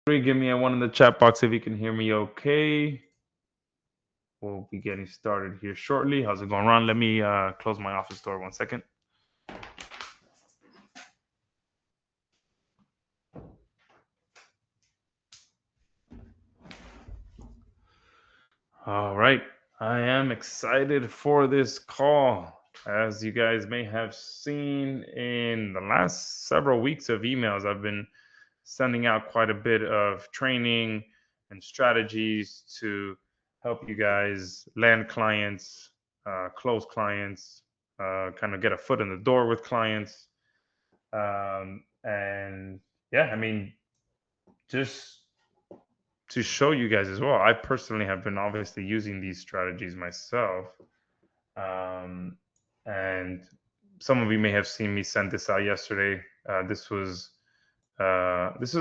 Give me a one in the chat box if you can hear me okay. We'll be getting started here shortly. How's it going, Ron? Let me close my office door 1 second. All right. I am excited for this call. As you guys may have seen in the last several weeks of emails, I've been sending out quite a bit of training and strategies to help you guys land clients, close clients, kind of get a foot in the door with clients. And yeah, I mean, just to show you guys as well, I personally have been obviously using these strategies myself. Um, and some of you may have seen me send this out yesterday. This was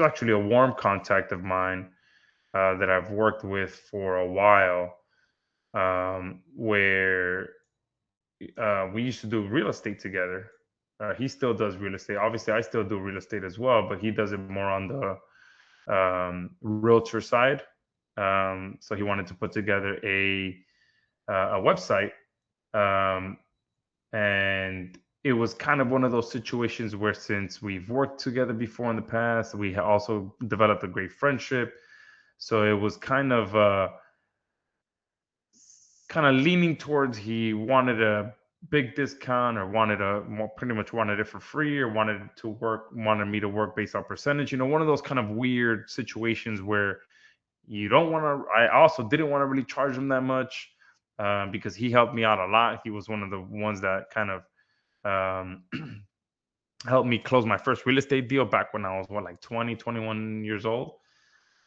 actually a warm contact of mine that I've worked with for a while, where we used to do real estate together. He still does real estate. Obviously, I still do real estate as well, but he does it more on the realtor side. So he wanted to put together a website, um, and it was kind of one of those situations where, since we've worked together before in the past, we also developed a great friendship. So it was kind of leaning towards he wanted a big discount, or pretty much wanted it for free, or wanted me to work based on percentage. One of those kind of weird situations where you don't want to. I also didn't want to really charge him that much, because he helped me out a lot. He was one of the ones that kind of um, helped me close my first real estate deal back when I was like 20, 21 years old.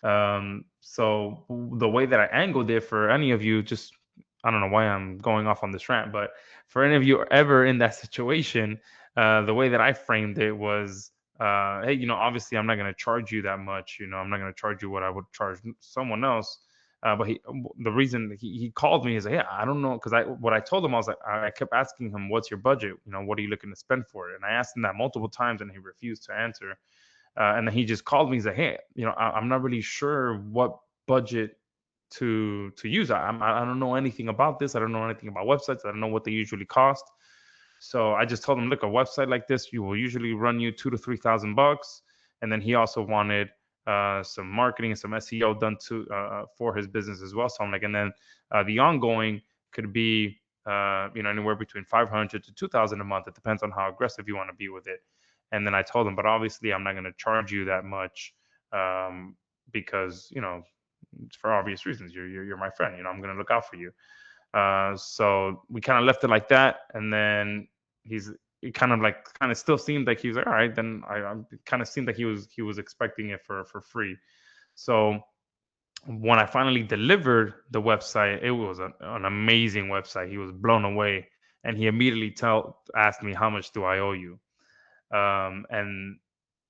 So the way that I angled it for any of you, just I don't know why I'm going off on this rant, but for any of you ever in that situation, the way that I framed it was, hey, obviously I'm not going to charge you that much. I'm not going to charge you what I would charge someone else. But the reason he called me is like, yeah, I don't know, because what I told him, I was like, I kept asking him, what's your budget? What are you looking to spend for it? And I asked him that multiple times, and he refused to answer. And then he just called me. He's like, "Hey, I'm not really sure what budget to use. I don't know anything about this. I don't know anything about websites. I don't know what they usually cost." So I just told him, "Look, a website like this, you will usually run you $2,000 to $3,000." And then he also wanted some marketing and some SEO done for his business as well. So I'm like, and then the ongoing could be anywhere between 500 to 2,000 a month. It depends on how aggressive you want to be with it. And then I told him, but obviously I'm not going to charge you that much, because for obvious reasons. You're my friend. I'm going to look out for you. So we kind of left it like that, and then it kind of still seemed like he was like, all right. Then it kind of seemed like he was expecting it for free. So when I finally delivered the website, it was an amazing website. He was blown away, and he immediately asked me, how much do I owe you? And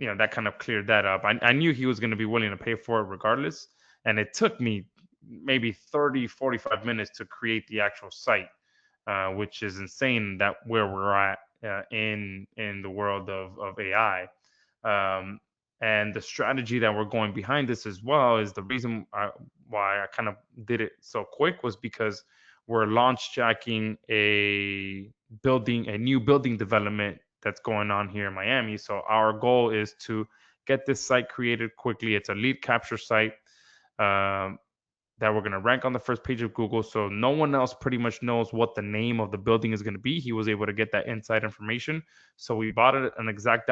that kind of cleared that up. I knew he was going to be willing to pay for it regardless, and it took me maybe 30-45 minutes to create the actual site, which is insane that where we're at in the world of AI. And the strategy that we're going behind this as well is the reason why I kind of did it so quick, was because we're launch jacking a new building development that's going on here in Miami. So our goal is to get this site created quickly. It's a lead capture site, um, that we're going to rank on the first page of Google. So no one else pretty much knows what the name of the building is going to be. He was able to get that inside information. So we bought an exact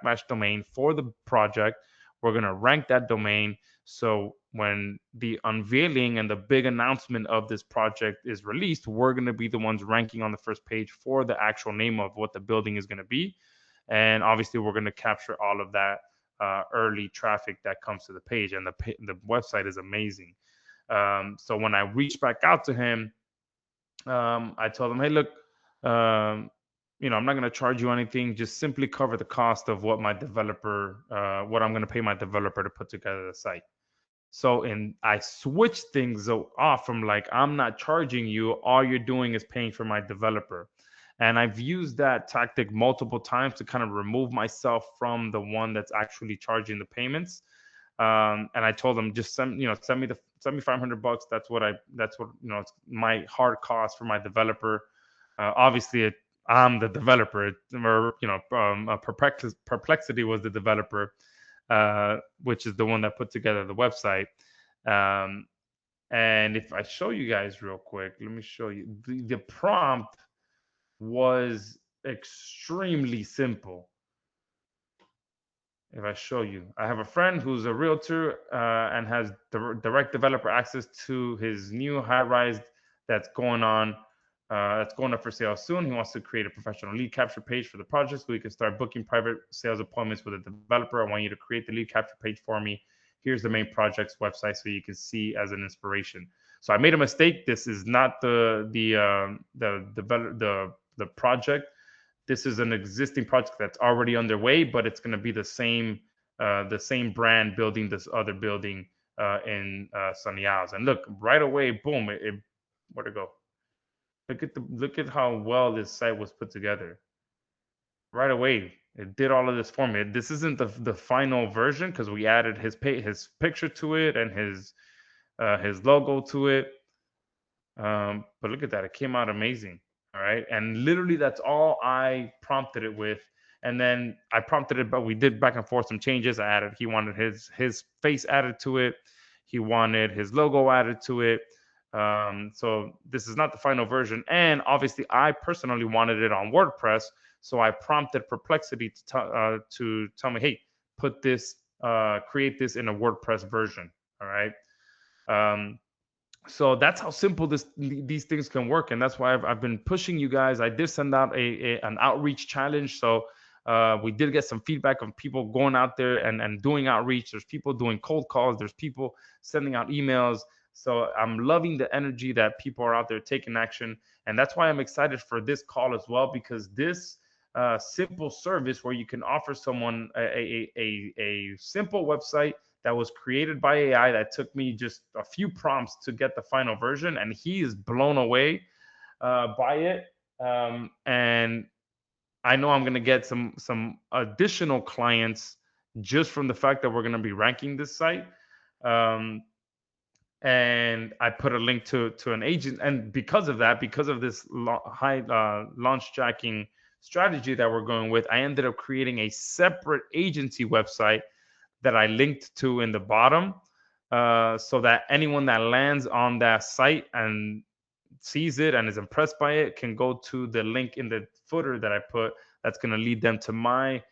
match domain for the project. We're going to rank that domain. So when the unveiling and the big announcement of this project is released, we're going to be the ones ranking on the first page for the actual name of what the building is going to be. And obviously, we're going to capture all of that early traffic that comes to the page. And the website is amazing. So when I reached back out to him, I told him, "Hey, look, I'm not going to charge you anything. Just simply cover the cost of what I'm going to pay my developer to put together the site." So, and I switched things off from like, I'm not charging you. All you're doing is paying for my developer. And I've used that tactic multiple times to kind of remove myself from the one that's actually charging the payments. And I told them just send me the $7,500. That's what it's my hard cost for my developer. Obviously, I'm the developer, or Perplexity was the developer, which is the one that put together the website. Um, and if I show you guys real quick, let me show you. The prompt was extremely simple. If I show you, I have a friend who's a realtor and has direct developer access to his new high rise that's going on. That's going up for sale soon. He wants to create a professional lead capture page for the project so he can start booking private sales appointments with a developer. I want you to create the lead capture page for me. Here's the main project's website so you can see as an inspiration. So I made a mistake. This is not the project. This is an existing project that's already underway, but it's going to be the same brand building this other building in Sunny Isles. And look, right away, boom! Where'd it go? Look at how well this site was put together. Right away, it did all of this for me. This isn't the final version because we added his picture to it and his logo to it. But look at that. It came out amazing. All right. And literally that's all I prompted it with. And then I prompted it, but we did back and forth some changes. He wanted his face added to it. He wanted his logo added to it. So this is not the final version. And obviously I personally wanted it on WordPress. So I prompted Perplexity to tell me, hey, create this in a WordPress version. All right. So that's how simple these things can work, and that's why I've been pushing you guys. I did send out an outreach challenge, so we did get some feedback of people going out there and doing outreach. There's people doing cold calls. There's people sending out emails. So I'm loving the energy that people are out there taking action, and that's why I'm excited for this call as well, because this simple service where you can offer someone a simple website that was created by AI that took me just a few prompts to get the final version, and he is blown away by it. And I know I'm going to get some additional clients just from the fact that we're going to be ranking this site. Um, and I put a link to an agent, and because of that, because of this high launch jacking strategy that we're going with, I ended up creating a separate agency website that I linked to in the bottom, so that anyone that lands on that site and sees it and is impressed by it can go to the link in the footer that I put. That's going to lead them to my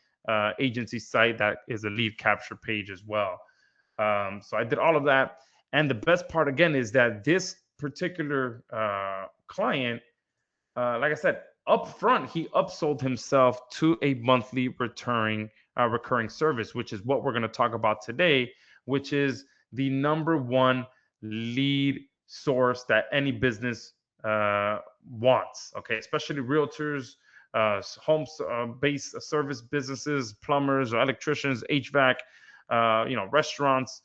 agency site that is a lead capture page as well. So I did all of that. And the best part, again, is that this particular client, like I said, up front, he upsold himself to a monthly recurring service, which is what we're going to talk about today, which is the number one lead source that any business wants. Okay, especially realtors, home-based service businesses, plumbers, or electricians, HVAC, restaurants,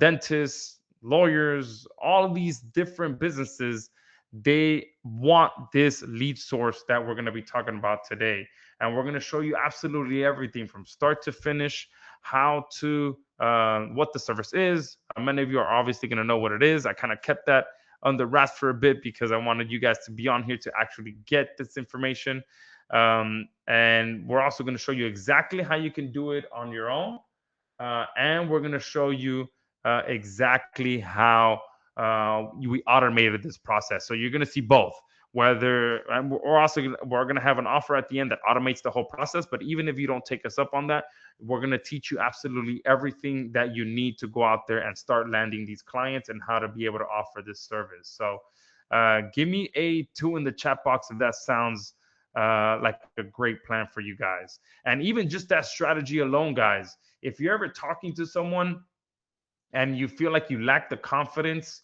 dentists, lawyers, all of these different businesses. They want this lead source that we're going to be talking about today. And we're going to show you absolutely everything from start to finish, what the service is. Many of you are obviously going to know what it is. I kind of kept that under wraps for a bit because I wanted you guys to be on here to actually get this information. And we're also going to show you exactly how you can do it on your own. And we're going to show you exactly how we automated this process. So you're going to see both. We're going to have an offer at the end that automates the whole process. But even if you don't take us up on that, we're going to teach you absolutely everything that you need to go out there and start landing these clients and how to be able to offer this service. So give me a 2 in the chat box if that sounds like a great plan for you guys. And even just that strategy alone, guys, if you're ever talking to someone and you feel like you lack the confidence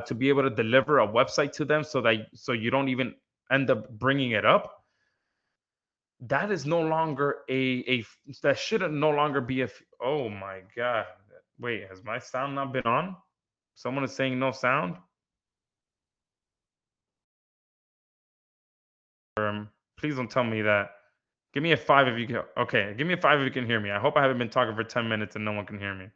to be able to deliver a website to them, so you don't even end up bringing it up, that is no longer that shouldn't no longer be oh my god, wait, has my sound not been on? Someone is saying no sound. Please don't tell me that. Give me a 5 if you can. Okay, give me a 5 if you can hear me. I hope I haven't been talking for 10 minutes and no one can hear me.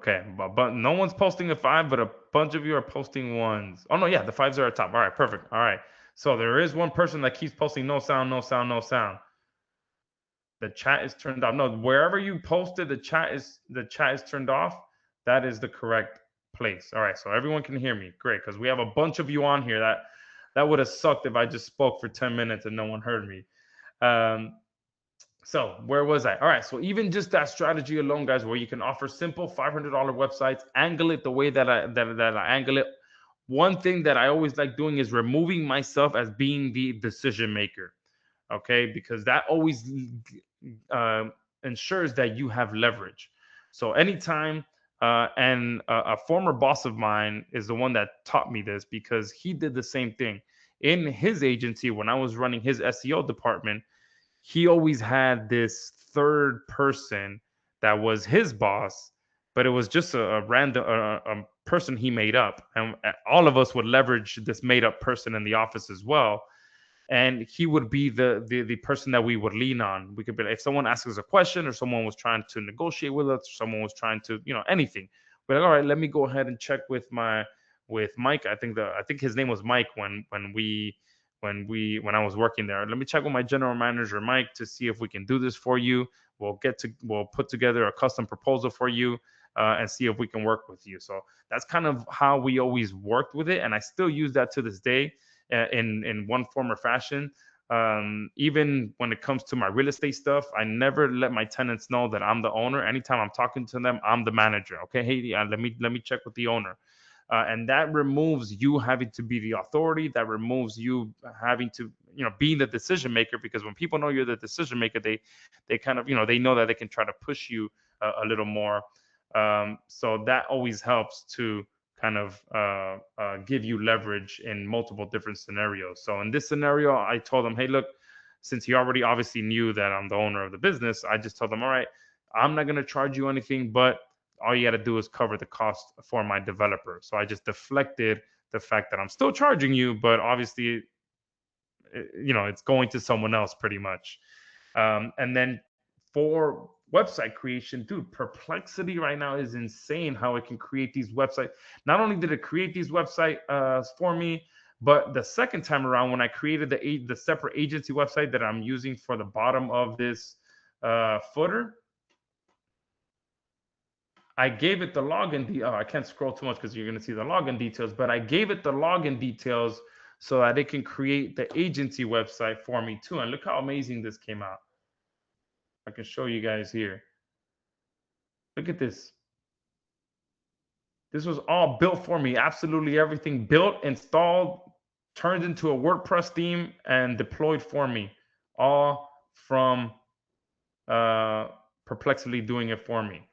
Okay, but no one's posting a five, but a bunch of you are posting ones. Oh no, yeah, the fives are at top. All right, perfect. All right. So there is one person that keeps posting no sound, no sound, no sound. The chat is turned off. No, wherever you posted, the chat is turned off. That is the correct place. All right, so everyone can hear me. Great, because we have a bunch of you on here. That would have sucked if I just spoke for 10 minutes and no one heard me. Um, so where was I? All right. So even just that strategy alone, guys, where you can offer simple $500 websites, angle it the way that I angle it. One thing that I always like doing is removing myself as being the decision maker. Okay, because that always uh, ensures that you have leverage. So anytime, and a former boss of mine is the one that taught me this because he did the same thing in his agency when I was running his SEO department. He always had this third person that was his boss, but it was just a random a person he made up, and all of us would leverage this made up person in the office as well. And he would be the person that we would lean on. We could be like, if someone asks us a question, or someone was trying to negotiate with us, or someone was trying to, anything. We're like, all right, let me go ahead and check with Mike. I think his name was Mike when I was working there. Let me check with my general manager Mike to see if we can do this for you. We'll put together a custom proposal for you, and see if we can work with you. So that's kind of how we always worked with it, and I still use that to this day, in one form or fashion. Even when it comes to my real estate stuff, I never let my tenants know that I'm the owner. Anytime I'm talking to them, I'm the manager. Okay, hey, let me check with the owner. And that removes you having to be the authority. That removes you having to, being the decision maker. Because when people know you're the decision maker, they kind of, they know that they can try to push you a little more. So that always helps to kind of give you leverage in multiple different scenarios. So in this scenario, I told them, hey, look, since he already obviously knew that I'm the owner of the business, I just told them, all right, I'm not going to charge you anything, but all you got to do is cover the cost for my developer. So I just deflected the fact that I'm still charging you, but obviously, it's going to someone else pretty much. And then for website creation, dude, Perplexity right now is insane how it can create these websites. Not only did it create these website for me, but the second time around when I created the separate agency website that I'm using for the bottom of this footer, I gave it the login. I can't scroll too much because you're going to see the login details, but I gave it the login details so that it can create the agency website for me too. And look how amazing this came out. I can show you guys here. Look at this. This was all built for me. Absolutely everything built, installed, turned into a WordPress theme, and deployed for me. All from Perplexity doing it for me.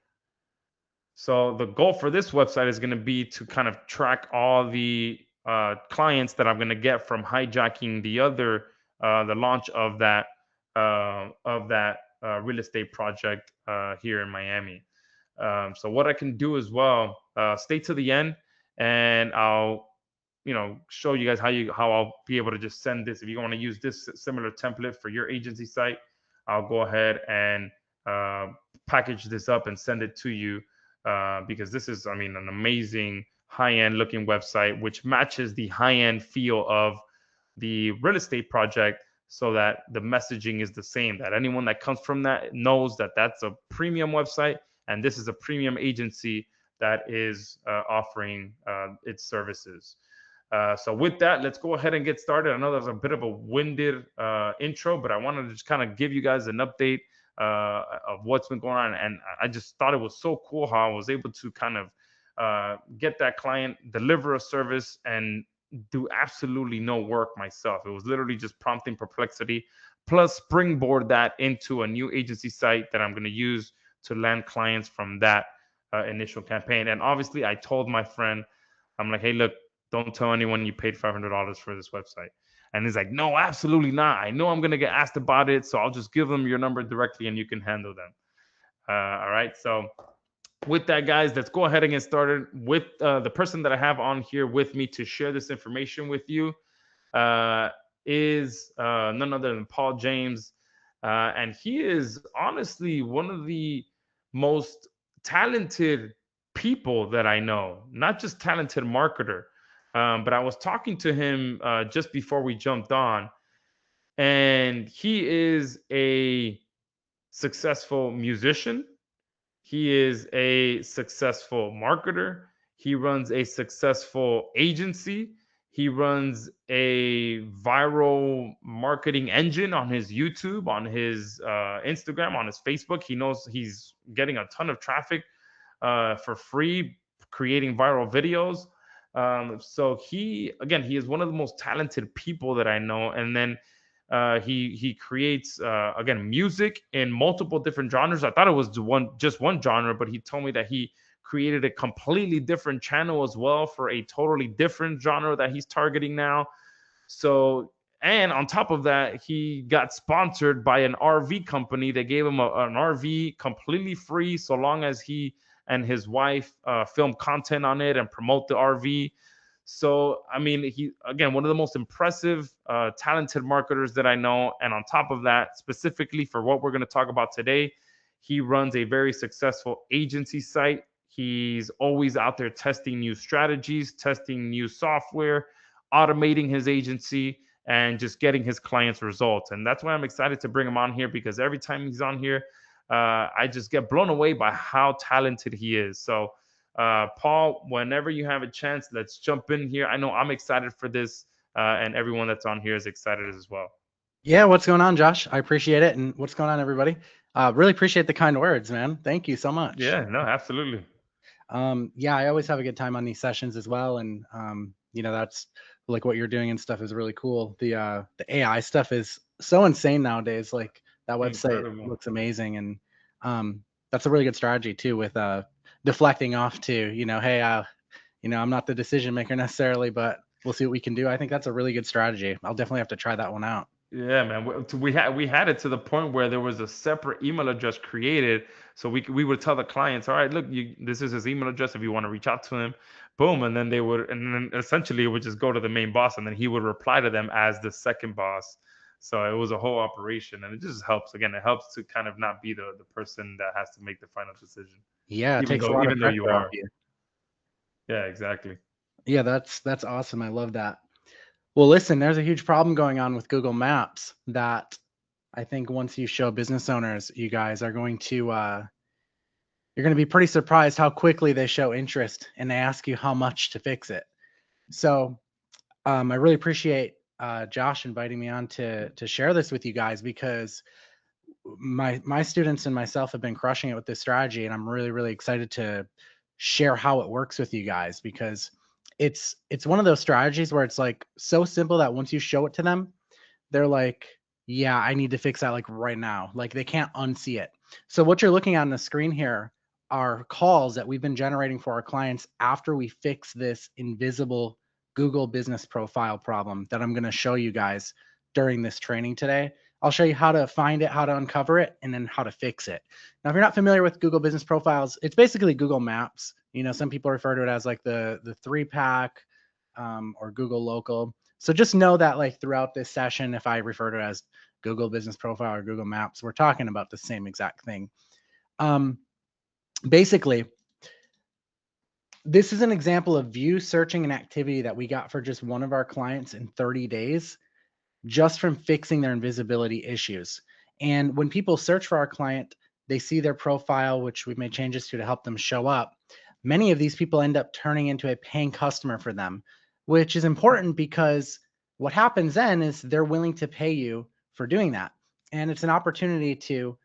So the goal for this website is going to be to kind of track all the clients that I'm going to get from hijacking the launch of that real estate project here in Miami. So what I can do as well, stay to the end, and I'll show you guys how I'll be able to just send this. If you want to use this similar template for your agency site, I'll go ahead and package this up and send it to you, because this is, an amazing high-end looking website which matches the high-end feel of the real estate project, so that the messaging is the same, that anyone that comes from that knows that that's a premium website and this is a premium agency that is offering its services. So with that, let's go ahead and get started. I know there's a bit of a winded intro, but I wanted to just kind of give you guys an update of what's been going on. And I just thought it was so cool how I was able to kind of get that client, deliver a service, and do absolutely no work myself. It was literally just prompting Perplexity, plus springboard that into a new agency site that I'm going to use to land clients from that initial campaign. And obviously, I told my friend, I'm like, hey, look, don't tell anyone you paid $500 for this website. And he's like, no, absolutely not. I know I'm going to get asked about it, so I'll just give them your number directly and you can handle them. All right. So with that, guys, let's go ahead and get started with the person that I have on here with me to share this information with you. Is none other than Paul James. And he is honestly one of the most talented people that I know, not just talented marketer. But I was talking to him just before we jumped on, and he is a successful musician. He is a successful marketer. He runs a successful agency. He runs a viral marketing engine on his YouTube, on his Instagram, on his Facebook. He knows he's getting a ton of traffic for free, creating viral videos. So he is one of the most talented people that I know. And then he creates again music in multiple different genres. I thought it was just one genre, but he told me that he created a completely different channel as well for a totally different genre that he's targeting now. So, and on top of that, he got sponsored by an RV company. They gave him an RV completely free, so long as he and his wife film content on it and promote the RV. So, I mean, he again one of the most impressive, talented marketers that I know. And on top of that, specifically for what we're going to talk about today, he runs a very successful agency site. He's always out there testing new strategies, testing new software, automating his agency, and just getting his clients results. And that's why I'm excited to bring him on here, because every time he's on here, I just get blown away by how talented he is. So, Paul, whenever you have a chance, let's jump in here. I know I'm excited for this, and everyone that's on here is excited as well. Yeah, what's going on, Josh? I appreciate it. And what's going on, everybody? Really appreciate the kind words, man. Thank you so much. Yeah, no, absolutely. Yeah, I always have a good time on these sessions as well. And that's like what you're doing and stuff is really cool. The AI stuff is so insane nowadays. Like that website Incredible. looks amazing, and that's a really good strategy too with deflecting off to hey, I'm not the decision maker necessarily, but we'll see what we can do. I think that's a really good strategy. I'll definitely have to try that one out. Yeah, man. We had it to the point where there was a separate email address created, so we would tell the clients, all right, look, this is his email address if you want to reach out to him. Boom, and then essentially it would just go to the main boss, and then he would reply to them as the second boss. So it was a whole operation, and it just helps. Again, it helps to kind of not be the person that has to make the final decision, Yeah, it even takes a though lot of even though you pressure off are. you. Yeah, exactly. Yeah, that's awesome. I love that. Well, listen, there's a huge problem going on with Google Maps that I think once you show business owners, you guys are going to you're going to be pretty surprised how quickly they show interest and they ask you how much to fix it. So I really appreciate Josh inviting me on to share this with you guys because my students and myself have been crushing it with this strategy, and I'm really excited to share how it works with you guys because it's one of those strategies where it's like so simple that once you show it to them, they're like, yeah, I need to fix that like right now. Like they can't unsee it. So what you're looking at on the screen here are calls that we've been generating for our clients after we fix this invisible Google business profile problem that I'm going to show you guys during this training today. I'll show you how to find it, how to uncover it, and then how to fix it. Now, if you're not familiar with Google business profiles, it's basically Google Maps. Some people refer to it as like the 3-pack or Google Local. So just know that like throughout this session, if I refer to it as Google Business Profile or Google Maps, we're talking about the same exact thing. Basically, this is an example of view searching an activity that we got for just one of our clients in 30 days, just from fixing their invisibility issues. And when people search for our client, they see their profile, which we've made changes to help them show up. Many of these people end up turning into a paying customer for them, which is important because what happens then is they're willing to pay you for doing that. And it's an opportunity to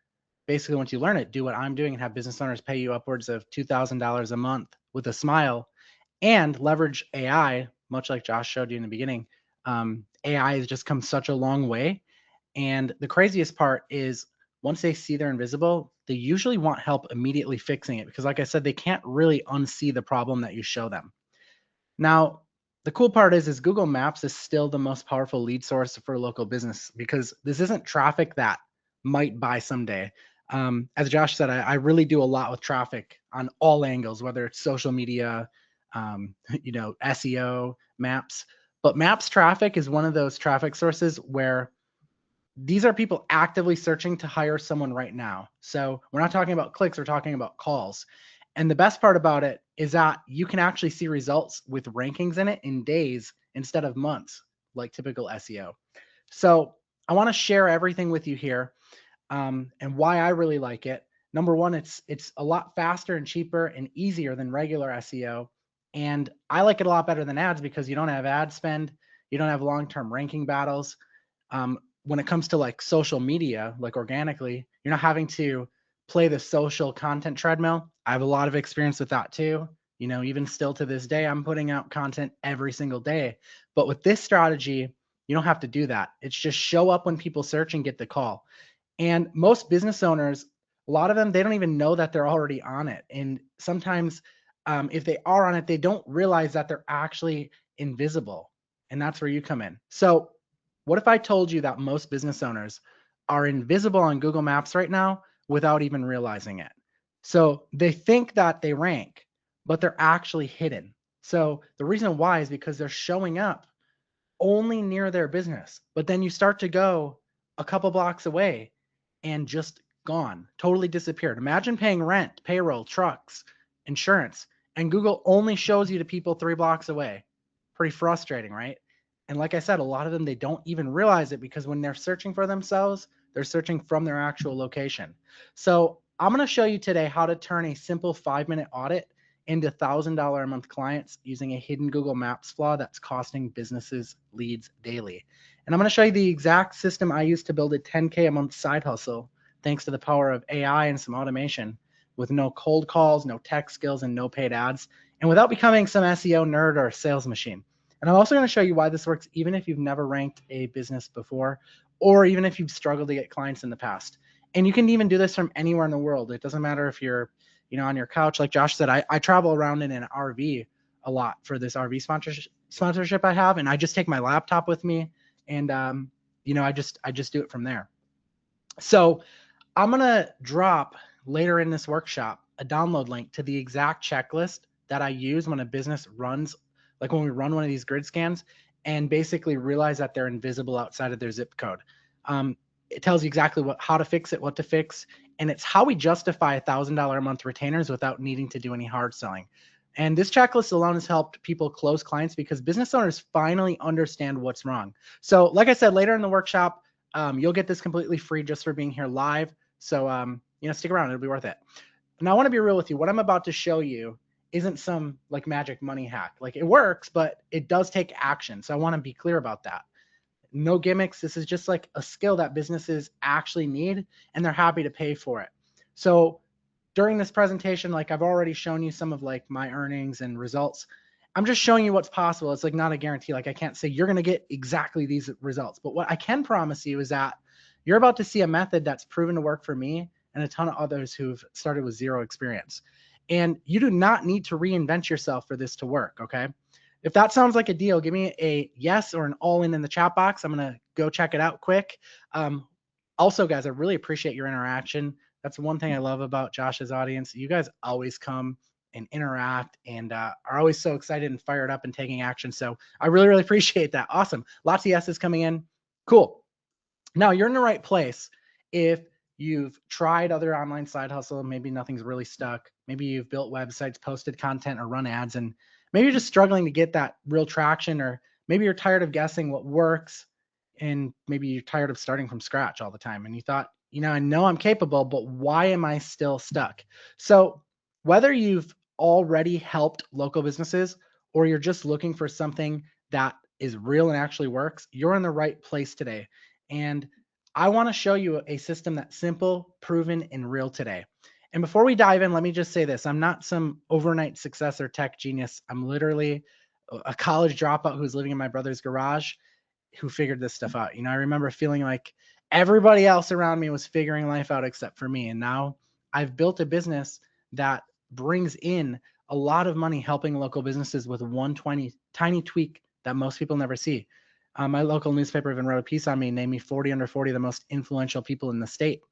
basically, once you learn it, do what I'm doing and have business owners pay you upwards of $2,000 a month with a smile and leverage AI, much like Josh showed you in the beginning. AI has just come such a long way. And the craziest part is once they see they're invisible, they usually want help immediately fixing it because, like I said, they can't really unsee the problem that you show them. Now, the cool part is Google Maps is still the most powerful lead source for local business because this isn't traffic that might buy someday. As Josh said, I really do a lot with traffic on all angles, whether it's social media, SEO, maps. But maps traffic is one of those traffic sources where these are people actively searching to hire someone right now. So we're not talking about clicks, we're talking about calls. And the best part about it is that you can actually see results with rankings in it in days instead of months, like typical SEO. So I want to share everything with you here, and why I really like it. Number one, it's a lot faster and cheaper and easier than regular SEO, and I like it a lot better than ads because you don't have ad spend, you don't have long-term ranking battles. When it comes to like social media, like organically, you're not having to play the social content treadmill. I have a lot of experience with that too. You know, even still to this day, I'm putting out content every single day. But with this strategy, you don't have to do that. It's just show up when people search and get the call. And most business owners, a lot of them, they don't even know that they're already on it. And sometimes, if they are on it, they don't realize that they're actually invisible. And that's where you come in. So, what if I told you that most business owners are invisible on Google Maps right now without even realizing it? So, they think that they rank, but they're actually hidden. So, the reason why is because they're showing up only near their business. But then you start to go a couple blocks away and just gone, totally disappeared. Imagine paying rent, payroll, trucks, insurance, and Google only shows you to people 3 blocks away. Pretty frustrating, right? And like I said, a lot of them, they don't even realize it because when they're searching for themselves, they're searching from their actual location. So I'm going to show you today how to turn a simple 5-minute audit into $1,000 a month clients using a hidden Google Maps flaw that's costing businesses leads daily. And I'm going to show you the exact system I use to build a 10K a month side hustle, thanks to the power of AI and some automation, with no cold calls, no tech skills, and no paid ads, and without becoming some SEO nerd or sales machine. And I'm also going to show you why this works even if you've never ranked a business before, or even if you've struggled to get clients in the past. And you can even do this from anywhere in the world. It doesn't matter if you're, on your couch. Like Josh said, I travel around in an RV a lot for this RV sponsorship I have, and I just take my laptop with me, and I just do it from there. So I'm gonna drop later in this workshop a download link to the exact checklist that I use when a business runs, like when we run one of these grid scans, and basically realize that they're invisible outside of their zip code. It tells you exactly how to fix it, what to fix, and it's how we justify $1,000 a month retainers without needing to do any hard selling. And this checklist alone has helped people close clients because business owners finally understand what's wrong. So, like I said, later in the workshop, you'll get this completely free just for being here live. So, stick around. It'll be worth it. Now, I want to be real with you. What I'm about to show you isn't some like magic money hack. Like it works, but it does take action. So I want to be clear about that. No gimmicks. This is just like a skill that businesses actually need, and they're happy to pay for it. So during this presentation, like I've already shown you some of like my earnings and results. I'm just showing you what's possible. It's like not a guarantee. Like I can't say you're going to get exactly these results, but what I can promise you is that you're about to see a method that's proven to work for me and a ton of others who've started with zero experience. And you do not need to reinvent yourself for this to work. Okay. If that sounds like a deal, give me a yes or an all in the chat box. I'm going to go check it out quick. Also, guys, I really appreciate your interaction. That's one thing I love about Josh's audience. You guys always come and interact and are always so excited and fired up and taking action. So I really, really appreciate that. Awesome. Lots of yeses coming in. Cool. Now you're in the right place if you've tried other online side hustle, maybe nothing's really stuck. Maybe you've built websites, posted content, or run ads, and maybe you're just struggling to get that real traction, or maybe you're tired of guessing what works, and maybe you're tired of starting from scratch all the time. And you thought, I know I'm capable, but why am I still stuck? So whether you've already helped local businesses or you're just looking for something that is real and actually works, you're in the right place today. And I want to show you a system that's simple, proven, and real today. And before we dive in, let me just say this. I'm not some overnight success or tech genius. I'm literally a college dropout who's living in my brother's garage who figured this stuff out. I remember feeling like everybody else around me was figuring life out except for me. And now I've built a business that brings in a lot of money helping local businesses with one tiny tweak that most people never see. My local newspaper even wrote a piece on me, named me 40 under 40 the most influential people in the state.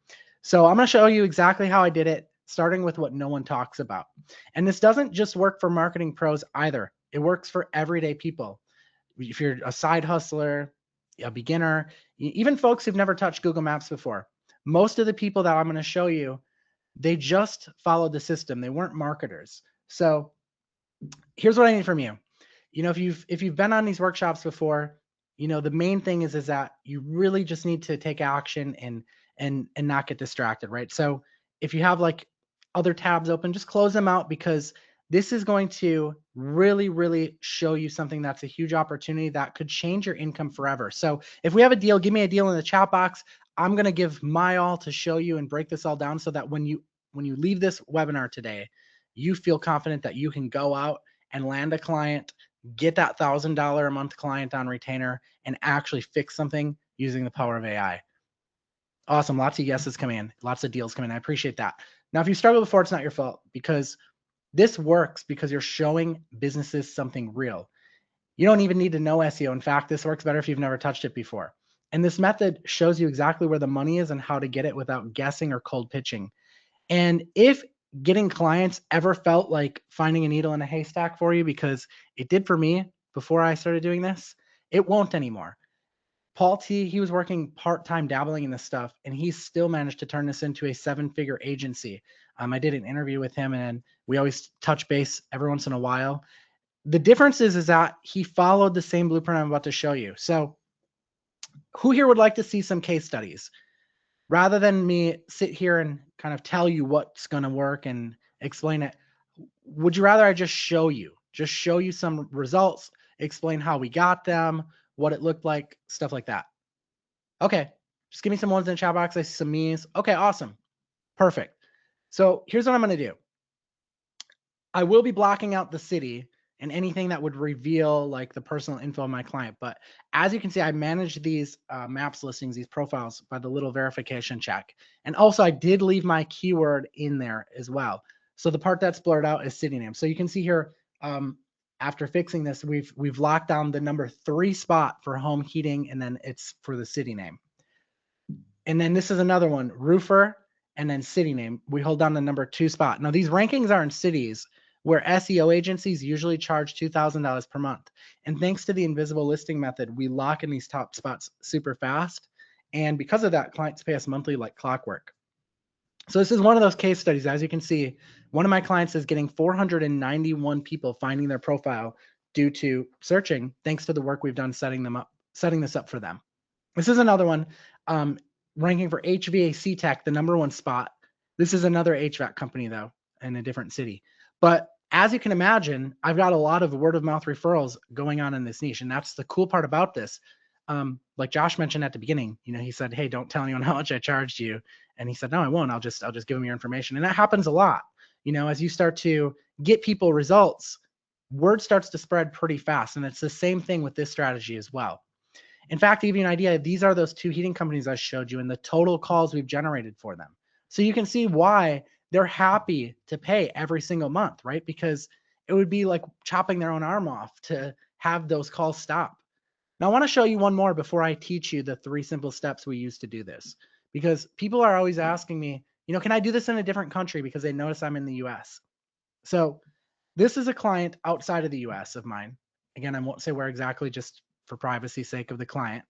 So I'm going to show you exactly how I did it, starting with what no one talks about. And this doesn't just work for marketing pros either. It works for everyday people. If you're a side hustler, a beginner, even folks who've never touched Google Maps before, most of the people that I'm going to show you They just followed the system. They weren't marketers. So here's what I need from you. If you've been on these workshops before, the main thing is that you really just need to take action and not get distracted, right? So if you have like other tabs open, just close them out, because this is going to really, really show you something that's a huge opportunity that could change your income forever. So if we have a deal, give me a deal in the chat box. I'm going to give my all to show you and break this all down so that when you leave this webinar today, you feel confident that you can go out and land a client, get that $1,000 a month client on retainer, and actually fix something using the power of AI. Awesome. Lots of yeses coming in. Lots of deals coming in. I appreciate that. Now, if you struggled before, it's not your fault, because this works because you're showing businesses something real. You don't even need to know SEO. In fact, this works better if you've never touched it before. And this method shows you exactly where the money is and how to get it without guessing or cold pitching. And if getting clients ever felt like finding a needle in a haystack for you, because it did for me before I started doing this, it won't anymore. Paul T, he was working part-time dabbling in this stuff, and he still managed to turn this into a 7-figure agency. I did an interview with him, and we always touch base every once in a while. The difference is that he followed the same blueprint I'm about to show you. So who here would like to see some case studies? Rather than me sit here and kind of tell you what's going to work and explain it, would you rather I just show you some results, explain how we got them, what it looked like, stuff like that? Okay, just give me some ones in the chat box. I see some me's. Okay, awesome. Perfect. So here's what I'm going to do. I will be blocking out the city and anything that would reveal like the personal info of my client. But as you can see, I manage these maps listings, these profiles, by the little verification check. And also I did leave my keyword in there as well. So the part that's blurred out is city name. So you can see here, after fixing this, we've locked down the number 3 spot for home heating, and then it's for the city name. And then this is another one, roofer, and then city name. We hold down the number 2 spot. Now these rankings are in cities where SEO agencies usually charge $2,000 per month. And thanks to the invisible listing method, we lock in these top spots super fast. And because of that, clients pay us monthly like clockwork. So this is one of those case studies. As you can see, one of my clients is getting 491 people finding their profile due to searching, thanks to the work we've done setting this up for them. This is another one, ranking for HVAC tech, the number 1 spot. This is another HVAC company though, in a different city. But as you can imagine, I've got a lot of word of mouth referrals going on in this niche. And that's the cool part about this. Like Josh mentioned at the beginning, he said, hey, don't tell anyone how much I charged you. And he said, no, I won't. I'll just give them your information. And that happens a lot. As you start to get people results, word starts to spread pretty fast. And it's the same thing with this strategy as well. In fact, to give you an idea, these are those 2 heating companies I showed you and the total calls we've generated for them. So you can see why they're happy to pay every single month, right? Because it would be like chopping their own arm off to have those calls stop. Now, I want to show you one more before I teach you the 3 simple steps we use to do this, because people are always asking me, can I do this in a different country, because they notice I'm in the US. So this is a client outside of the US of mine. Again, I won't say where exactly, just for privacy sake of the client.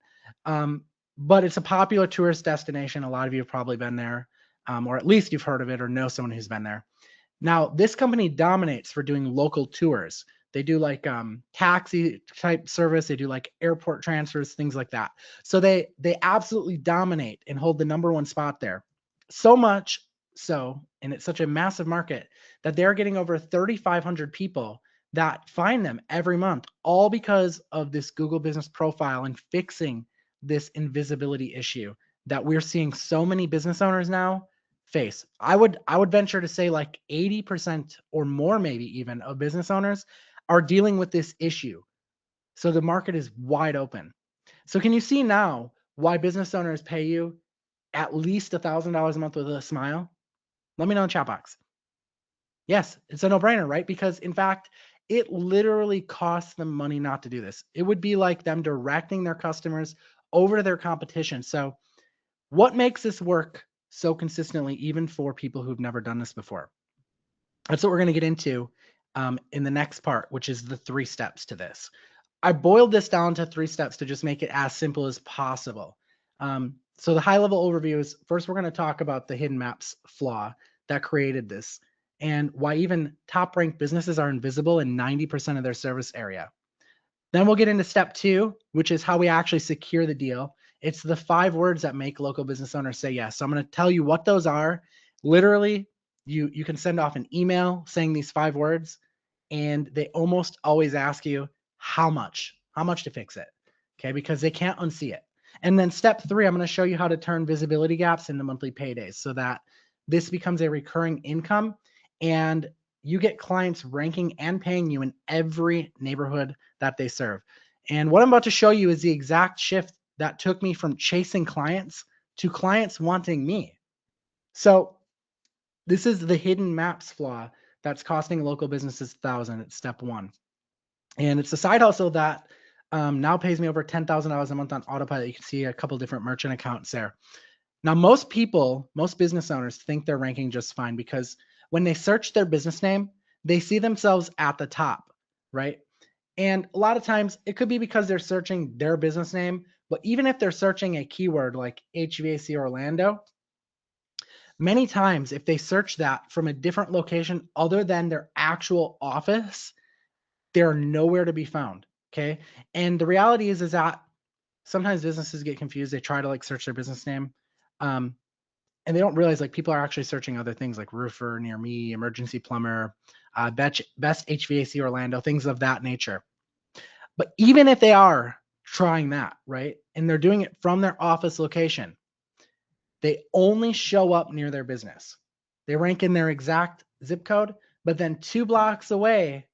But it's a popular tourist destination. A lot of you have probably been there, or at least you've heard of it or know someone who's been there. Now, this company dominates for doing local tours. They do like taxi type service. They do like airport transfers, things like that. So they absolutely dominate and hold the number 1 spot there. So much so, and it's such a massive market, that they're getting over 3,500 people that find them every month, all because of this Google Business Profile and fixing this invisibility issue that we're seeing so many business owners now face. I would venture to say like 80% or more, maybe even, of business owners are dealing with this issue. So the market is wide open. So can you see now why business owners pay you at least $1,000 a month with a smile? Let me know in the chat box. Yes, it's a no-brainer, right? Because in fact, it literally costs them money not to do this. It would be like them directing their customers over to their competition. So what makes this work so consistently, even for people who've never done this before? That's what we're going to get into in the next part, which is the 3 steps to this. I boiled this down to 3 steps to just make it as simple as possible. So the high level overview is, first, we're going to talk about the hidden maps flaw. that created this, and why even top ranked businesses are invisible in 90% of their service area. Then we'll get into step two, which is how we actually secure the deal. It's the 5 words that make local business owners say yes. So I'm going to tell you what those are. Literally, you can send off an email saying these 5 words, and they almost always ask you how much to fix it. Okay, because they can't unsee it. And then step three, I'm going to show you how to turn visibility gaps into monthly paydays so that this becomes a recurring income and you get clients ranking and paying you in every neighborhood that they serve. And what I'm about to show you is the exact shift that took me from chasing clients to clients wanting me. So this is the hidden maps flaw that's costing local businesses thousands. It's step one. And it's a side hustle that now pays me over $10,000 a month on autopilot. You can see a couple different merchant accounts there. Now, most people, most business owners think they're ranking just fine because when they search their business name, they see themselves at the top, right? And a lot of times it could be because they're searching their business name, but even if they're searching a keyword like HVAC Orlando, many times if they search that from a different location other than their actual office, they're nowhere to be found. Okay. And the reality is that sometimes businesses get confused. They try to like search their business name. Um, and they don't realize like people are actually searching other things like roofer near me, emergency plumber, best HVAC Orlando, things of that nature. But even if they are trying that, right, and they're doing it from their office location, they only show up near their business. They rank in their exact zip code, but then 2 blocks away,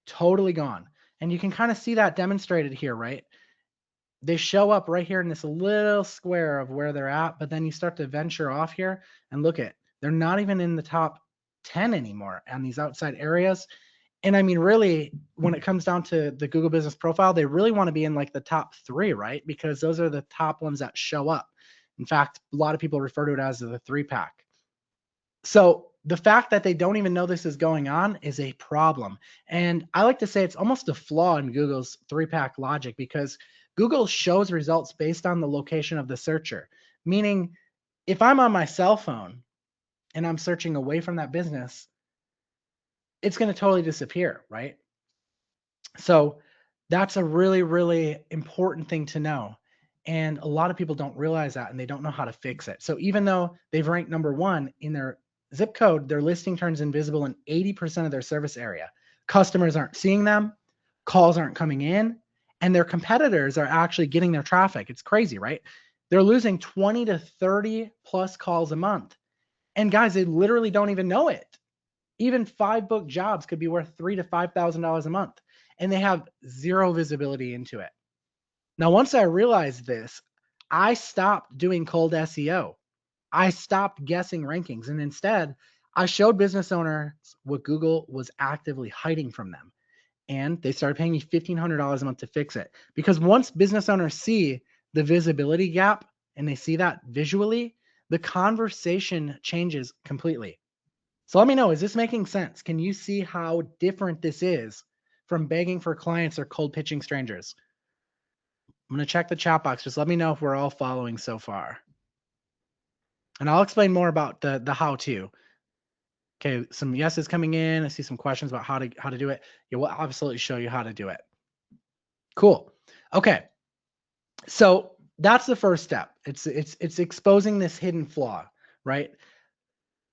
totally gone. And you can kind of see that demonstrated here, right? They show up right here in this little square of where they're at, but then you start to venture off here and look at, they're not even in the top 10 anymore on these outside areas. And I mean, really, when it comes down to the Google Business Profile, they really want to be in like the top 3, right? Because those are the top ones that show up. In fact, a lot of people refer to it as the 3-pack. So the fact that they don't even know this is going on is a problem. And I like to say it's almost a flaw in Google's 3-pack logic because Google shows results based on the location of the searcher. Meaning, if I'm on my cell phone and I'm searching away from that business, it's going to totally disappear, right? So that's a really, really important thing to know. And a lot of people don't realize that and they don't know how to fix it. So even though they've ranked number 1 in their zip code, their listing turns invisible in 80% of their service area. Customers aren't seeing them, calls aren't coming in, and their competitors are actually getting their traffic. It's crazy, right? They're losing 20 to 30 plus calls a month. And guys, they literally don't even know it. Even 5 book jobs could be worth $3,000 to $5,000 a month, and they have zero visibility into it. Now, once I realized this, I stopped doing cold SEO. I stopped guessing rankings, and instead, I showed business owners what Google was actively hiding from them. And they started paying me $1,500 a month to fix it. Because once business owners see the visibility gap and they see that visually, the conversation changes completely. So let me know, is this making sense? Can you see how different this is from begging for clients or cold pitching strangers? I'm going to check the chat box. Just let me know if we're all following so far. And I'll explain more about the how to. Okay, some yeses coming in. I see some questions about how to do it. Yeah, we'll absolutely show you how to do it. Cool. Okay. So that's the first step. It's exposing this hidden flaw, right?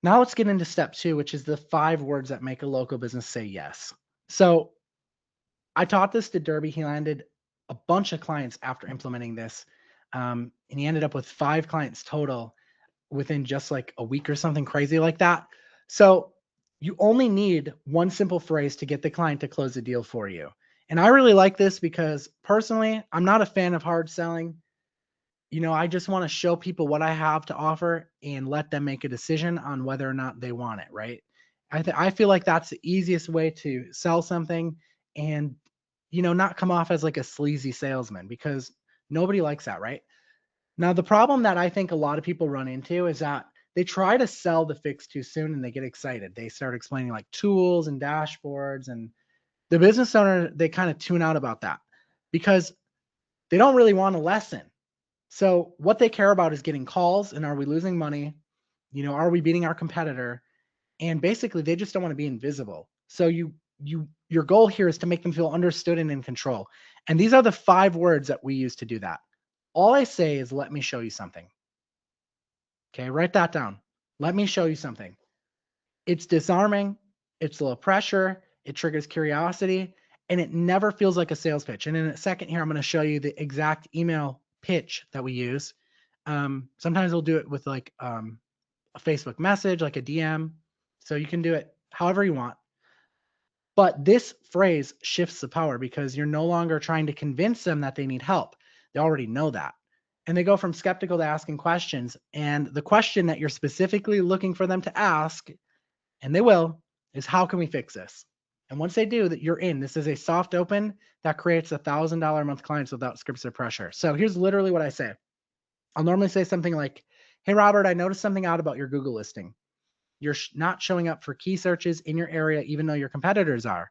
Now let's get into step 2, which is the 5 words that make a local business say yes. So I taught this to Derby. He landed a bunch of clients after implementing this. And he ended up with 5 clients total within just like a week or something crazy like that. So you only need one simple phrase to get the client to close the deal for you. And I really like this because personally, I'm not a fan of hard selling. I just want to show people what I have to offer and let them make a decision on whether or not they want it, right? I feel like that's the easiest way to sell something and not come off as like a sleazy salesman because nobody likes that, right? Now, the problem that I think a lot of people run into is that they try to sell the fix too soon and they get excited. They start explaining like tools and dashboards, and the business owner, they kind of tune out about that because they don't really want a lesson. So what they care about is getting calls and are we losing money? Are we beating our competitor? And basically they just don't want to be invisible. So your goal here is to make them feel understood and in control. And these are the 5 words that we use to do that. All I say is, let me show you something. Okay, write that down. Let me show you something. It's disarming, it's low pressure, it triggers curiosity, and it never feels like a sales pitch. And in a second here, I'm going to show you the exact email pitch that we use. Sometimes we'll do it with like a Facebook message, like a DM. So you can do it however you want. But this phrase shifts the power because you're no longer trying to convince them that they need help. They already know that. And they go from skeptical to asking questions. And the question that you're specifically looking for them to ask, and they will, is how can we fix this? And once they do, that you're in. This is a soft open that creates $1,000 a month clients without scripts or pressure. So here's literally what I say. I'll normally say something like, hey, Robert, I noticed something out about your Google listing. You're not showing up for key searches in your area, even though your competitors are.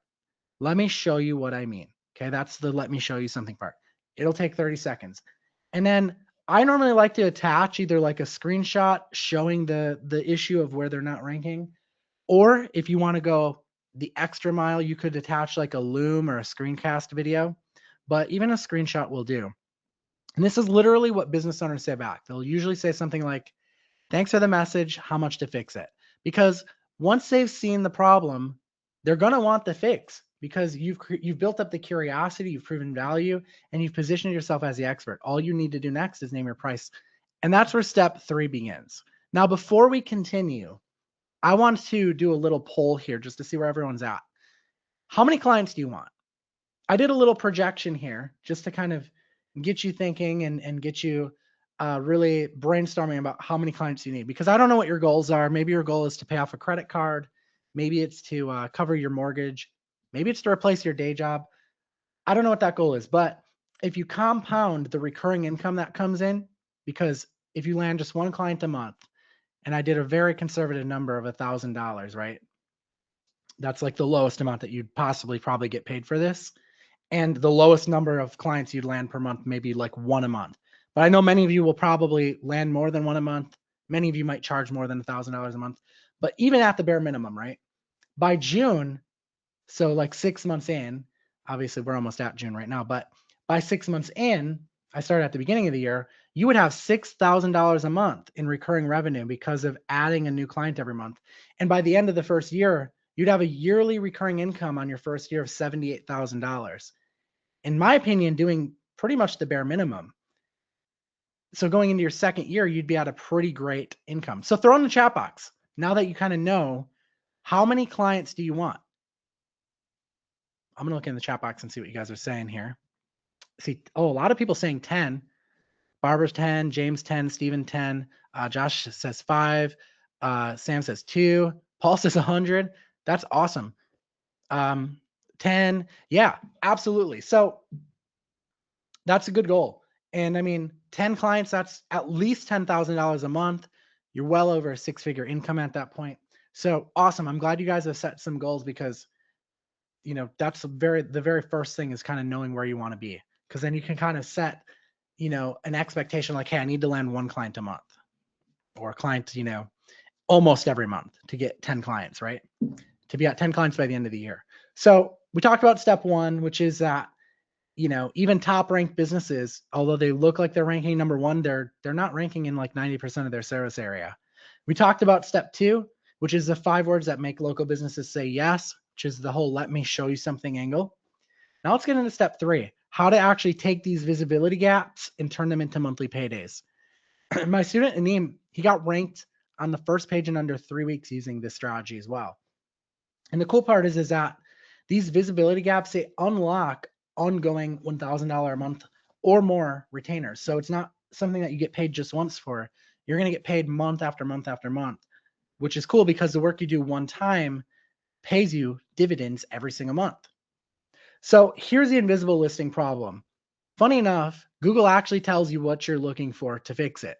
Let me show you what I mean. Okay, that's the let me show you something part. It'll take 30 seconds. And then I normally like to attach either like a screenshot showing the issue of where they're not ranking, or if you want to go the extra mile, you could attach like a Loom or a screencast video, but even a screenshot will do. And this is literally what business owners say back. They'll usually say something like, thanks for the message, how much to fix it? Because once they've seen the problem, they're going to want the fix because you've built up the curiosity, you've proven value, and you've positioned yourself as the expert. All you need to do next is name your price. And that's where step 3 begins. Now, before we continue, I want to do a little poll here just to see where everyone's at. How many clients do you want? I did a little projection here just to kind of get you thinking and get you really brainstorming about how many clients you need, because I don't know what your goals are. Maybe your goal is to pay off a credit card. Maybe it's to cover your mortgage. Maybe it's to replace your day job. I don't know what that goal is, but if you compound the recurring income that comes in, because if you land just one client a month, and I did a very conservative number of $1,000, right? That's like the lowest amount that you'd possibly probably get paid for this. And the lowest number of clients you'd land per month, maybe like 1 a month. But I know many of you will probably land more than 1 a month. Many of you might charge more than $1,000 a month. But even at the bare minimum, right? By June, so like 6 months in, obviously we're almost at June right now, but by 6 months in, I started at the beginning of the year, you would have $6,000 a month in recurring revenue because of adding a new client every month. And by the end of the first year, you'd have a yearly recurring income on your first year of $78,000. In my opinion, doing pretty much the bare minimum. So going into your second year, you'd be at a pretty great income. So throw in the chat box. Now that you kind of know, how many clients do you want? I'm going to look in the chat box and see what you guys are saying here. See, a lot of people saying 10. Barbara's 10, James 10, Stephen 10, Josh says 5, Sam says 2, Paul says 100. That's awesome. 10, yeah, absolutely. So that's a good goal. And I mean, 10 clients, that's at least $10,000 a month. You're well over a 6-figure income at that point. So awesome. I'm glad you guys have set some goals, because that's the very first thing is kind of knowing where you want to be, because then you can kind of set an expectation like, hey, I need to land 1 client a month, or a client almost every month to get 10 clients, right? To be at 10 clients by the end of the year. So we talked about step 1, which is that even top ranked businesses, although they look like they're ranking number 1, they're not ranking in like 90% of their service area. We talked about step 2, which is the 5 words that make local businesses say yes, which is the whole let me show you something angle. Now let's get into step 3, how to actually take these visibility gaps and turn them into monthly paydays. My student Aneem, he got ranked on the first page in under 3 weeks using this strategy as well. And the cool part is that these visibility gaps, they unlock ongoing $1,000 a month or more retainers. So it's not something that you get paid just once for. You're going to get paid month after month after month, which is cool because the work you do one time pays you dividends every single month. So here's the invisible listing problem. Funny enough, Google actually tells you what you're looking for to fix it.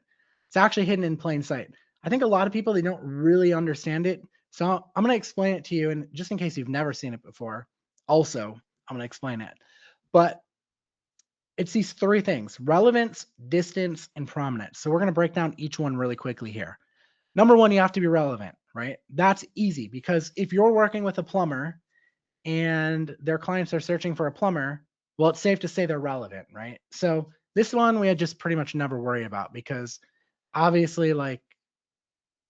It's actually hidden in plain sight. I think a lot of people, they don't really understand it. So I'm going to explain it to you. And just in case you've never seen it before, also, I'm going to explain it. But it's these 3 things: relevance, distance, and prominence. So we're going to break down each one really quickly here. Number 1, you have to be relevant, right? That's easy because if you're working with a plumber and their clients are searching for a plumber, well, it's safe to say they're relevant, right? So this one we had just pretty much never worry about because obviously, like,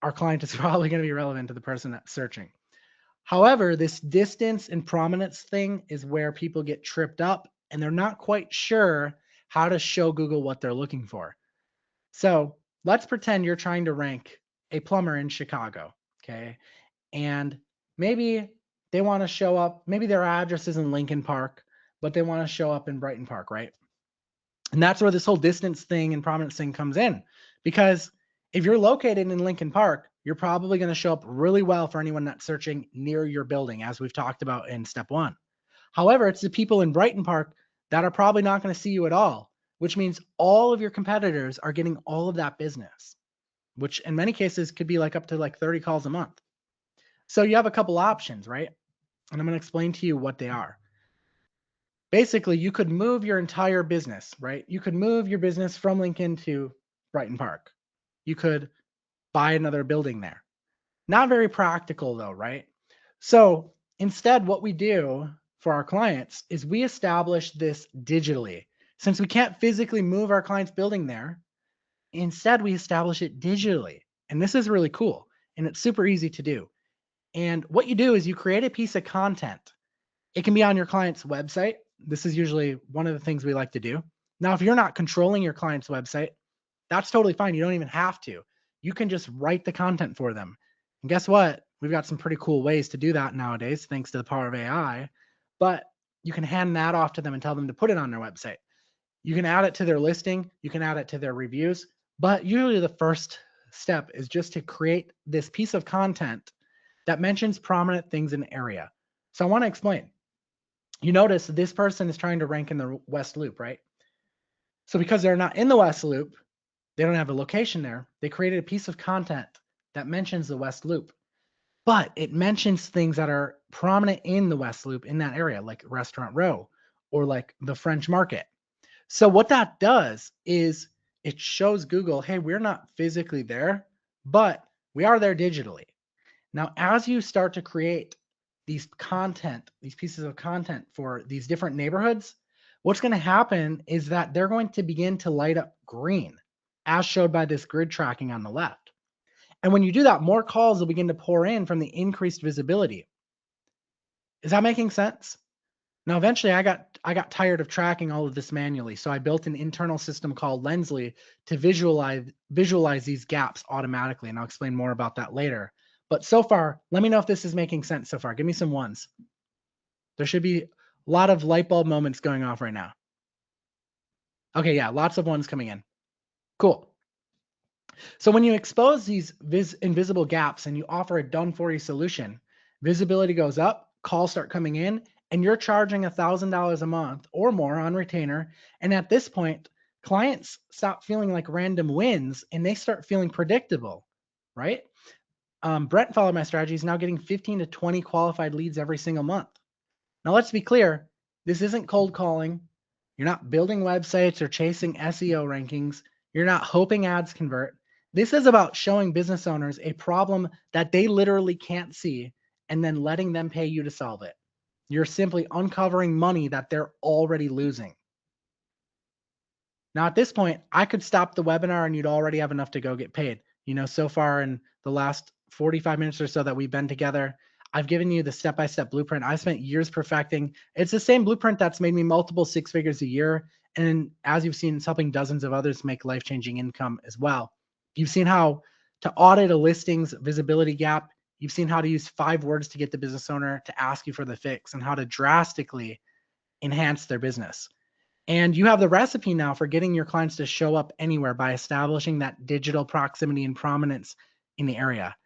our client is probably going to be relevant to the person that's searching. However, this distance and prominence thing is where people get tripped up and they're not quite sure how to show Google what they're looking for. So let's pretend you're trying to rank a plumber in Chicago, okay? And maybe they want to show up, maybe their address is in Lincoln Park, but they want to show up in Brighton Park, right? And that's where this whole distance thing and prominence thing comes in. Because if you're located in Lincoln Park, you're probably going to show up really well for anyone that's searching near your building, as we've talked about in step one. However, it's the people in Brighton Park that are probably not going to see you at all, which means all of your competitors are getting all of that business, which in many cases could be like up to like 30 calls a month. So you have a couple options, right? And I'm going to explain to you what they are. Basically, you could move your entire business, right? You could move your business from Lincoln to Brighton Park. You could buy another building there. Not very practical though, right? So instead, what we do for our clients is we establish this digitally. Since we can't physically move our client's building there, instead we establish it digitally. And this is really cool and it's super easy to do. And what you do is you create a piece of content. It can be on your client's website. This is usually one of the things we like to do. Now, if you're not controlling your client's website, that's totally fine. You don't even have to. You can just write the content for them. And guess what? We've got some pretty cool ways to do that nowadays, thanks to the power of AI. But you can hand that off to them and tell them to put it on their website. You can add it to their listing, you can add it to their reviews. But usually the first step is just to create this piece of content that mentions prominent things in the area. So I want to explain. You notice this person is trying to rank in the West Loop, right? So because they're not in the West Loop, they don't have a location there. They created a piece of content that mentions the West Loop, but it mentions things that are prominent in the West Loop in that area, like Restaurant Row or like the French Market. So what that does is it shows Google, hey, we're not physically there, but we are there digitally. Now, as you start to create these pieces of content for these different neighborhoods, what's going to happen is that they're going to begin to light up green, as showed by this grid tracking on the left. And when you do that, more calls will begin to pour in from the increased visibility. Is that making sense? Now, eventually, I got tired of tracking all of this manually, so I built an internal system called Lensly to visualize these gaps automatically, and I'll explain more about that later. But so far, let me know if this is making sense so far. Give me some ones. There should be a lot of light bulb moments going off right now. Okay, yeah, lots of ones coming in. Cool. So when you expose these invisible gaps and you offer a done-for-you solution, visibility goes up, calls start coming in, and you're charging $1,000 a month or more on retainer. And at this point, clients stop feeling like random wins and they start feeling predictable, right? Brent followed my strategy. He's now getting 15 to 20 qualified leads every single month. Now, let's be clear. This isn't cold calling. You're not building websites or chasing SEO rankings. You're not hoping ads convert. This is about showing business owners a problem that they literally can't see and then letting them pay you to solve it. You're simply uncovering money that they're already losing. Now, at this point, I could stop the webinar and you'd already have enough to go get paid. You know, so far in the last 45 minutes or so that we've been together, I've given you the step-by-step blueprint. I spent years perfecting. It's the same blueprint that's made me multiple six figures a year. And as you've seen, it's helping dozens of others make life-changing income as well. You've seen how to audit a listing's visibility gap. You've seen how to use 5 words to get the business owner to ask you for the fix and how to drastically enhance their business. And you have the recipe now for getting your clients to show up anywhere by establishing that digital proximity and prominence in the area.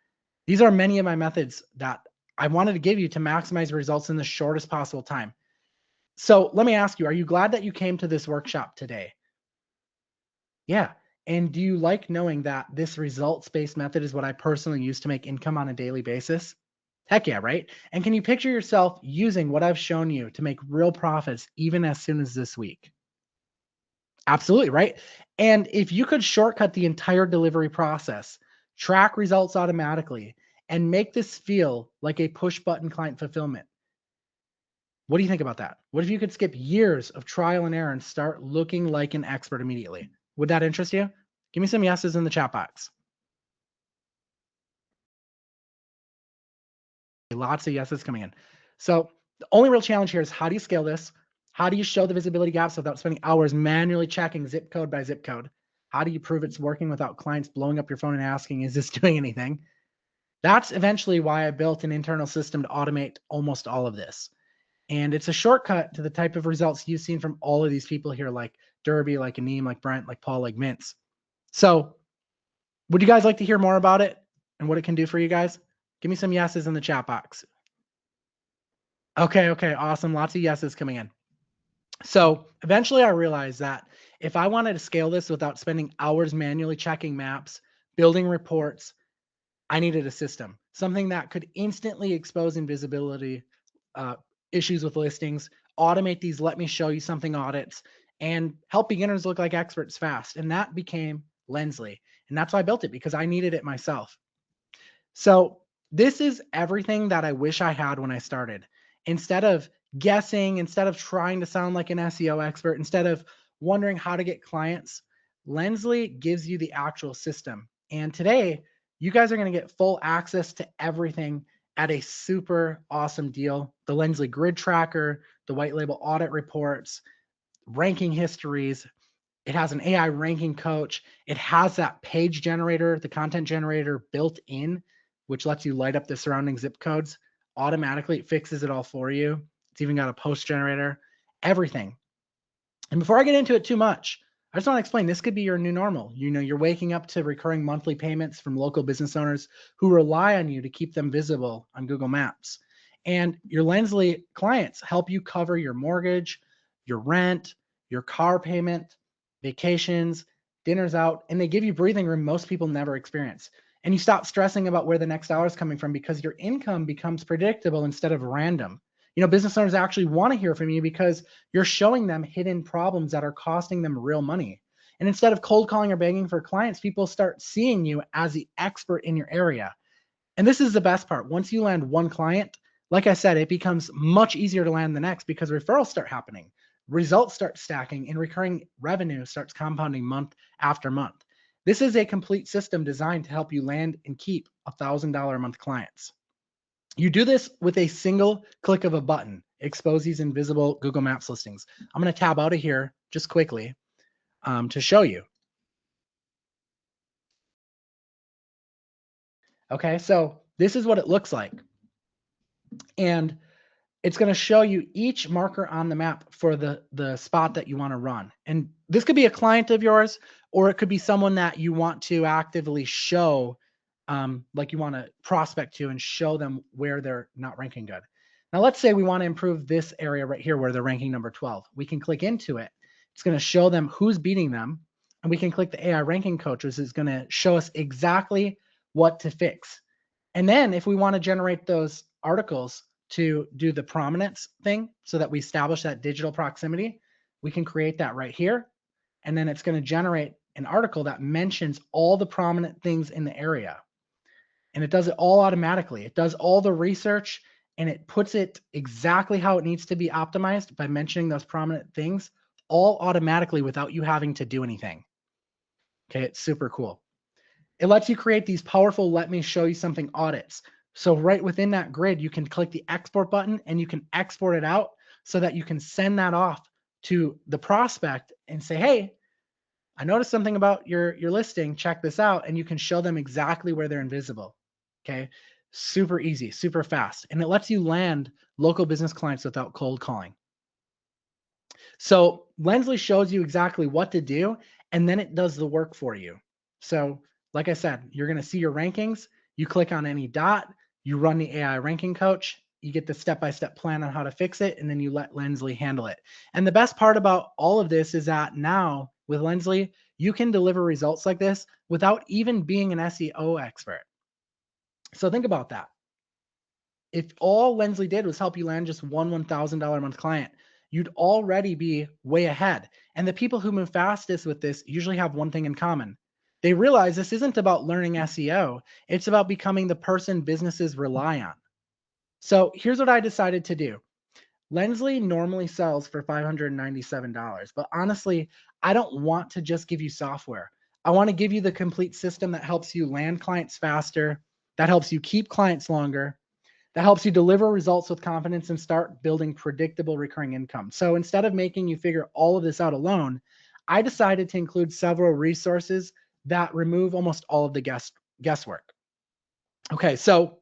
These are many of my methods that I wanted to give you to maximize results in the shortest possible time. So let me ask you, are you glad that you came to this workshop today? Yeah. And do you like knowing that this results-based method is what I personally use to make income on a daily basis? Heck yeah, right? And can you picture yourself using what I've shown you to make real profits even as soon as this week? Absolutely, right? And if you could shortcut the entire delivery process, track results automatically, and make this feel like a push button client fulfillment. What do you think about that? What if you could skip years of trial and error and start looking like an expert immediately? Would that interest you? Give me some yeses in the chat box. Lots of yeses coming in. So the only real challenge here is how do you scale this? How do you show the visibility gaps without spending hours manually checking zip code by zip code? How do you prove it's working without clients blowing up your phone and asking, is this doing anything? That's eventually why I built an internal system to automate almost all of this. And it's a shortcut to the type of results you've seen from all of these people here, like Derby, like Aneem, like Brent, like Paul, like Vince. So would you guys like to hear more about it and what it can do for you guys? Give me some yeses in the chat box. Okay, awesome. Lots of yeses coming in. So eventually I realized that if I wanted to scale this without spending hours manually checking maps, building reports, I needed a system, something that could instantly expose invisibility uh, issues with listings, automate these let me show you something audits, and help beginners look like experts fast. And that became Lensly. And that's why I built it, because I needed it myself. So this is everything that I wish I had when I started. Instead of guessing, instead of trying to sound like an SEO expert, instead of wondering how to get clients, Lensly gives you the actual system. And today, you guys are going to get full access to everything at a super awesome deal. The Lensly grid tracker, the white label audit reports, ranking histories. It has an AI ranking coach. It has that page generator, the content generator built in, which lets you light up the surrounding zip codes automatically. It fixes it all for you. It's even got a post generator, everything. And before I get into it too much, I just want to explain this could be your new normal. You know, you're waking up to recurring monthly payments from local business owners who rely on you to keep them visible on Google Maps. And your Lensly clients help you cover your mortgage, your rent, your car payment, vacations, dinners out, and they give you breathing room most people never experience. And you stop stressing about where the next hour is coming from because your income becomes predictable instead of random. You know, business owners actually want to hear from you because you're showing them hidden problems that are costing them real money. And instead of cold calling or begging for clients, people start seeing you as the expert in your area. And this is the best part. Once you land one client, like I said, it becomes much easier to land the next because referrals start happening, results start stacking, and recurring revenue starts compounding month after month. This is a complete system designed to help you land and keep $1,000 a month clients. You do this with a single click of a button, expose these invisible Google Maps listings. I'm going to tab out of here just quickly to show you. Okay, so this is what it looks like. And it's going to show you each marker on the map for the spot that you want to run. And this could be a client of yours, or it could be someone that you want to actively show, like you want to prospect to and show them where they're not ranking good. Now, let's say we want to improve this area right here where they're ranking number 12. We can click into it. It's going to show them who's beating them. And we can click the AI ranking coach, which is going to show us exactly what to fix. And then if we want to generate those articles to do the prominence thing so that we establish that digital proximity, we can create that right here. And then it's going to generate an article that mentions all the prominent things in the area. And it does it all automatically. It does all the research and it puts it exactly how it needs to be optimized by mentioning those prominent things all automatically without you having to do anything. Okay, it's super cool. It lets you create these powerful let me show you something audits. So right within that grid, you can click the export button and you can export it out so that you can send that off to the prospect and say, hey, I noticed something about your listing, check this out. And you can show them exactly where they're invisible. Okay, super easy, super fast. And it lets you land local business clients without cold calling. So Lensly shows you exactly what to do, and then it does the work for you. So like I said, you're going to see your rankings. You click on any dot, you run the AI ranking coach, you get the step-by-step plan on how to fix it, and then you let Lensly handle it. And the best part about all of this is that now with Lensly, you can deliver results like this without even being an SEO expert. So think about that. If all Lensly did was help you land just one $1,000 a month client, you'd already be way ahead. And the people who move fastest with this usually have one thing in common. They realize this isn't about learning SEO, it's about becoming the person businesses rely on. So here's what I decided to do. Lensly normally sells for $597, but honestly, I don't want to just give you software. I want to give you the complete system that helps you land clients faster, that helps you keep clients longer, that helps you deliver results with confidence and start building predictable recurring income. So instead of making you figure all of this out alone, I decided to include several resources that remove almost all of the guesswork. Okay, so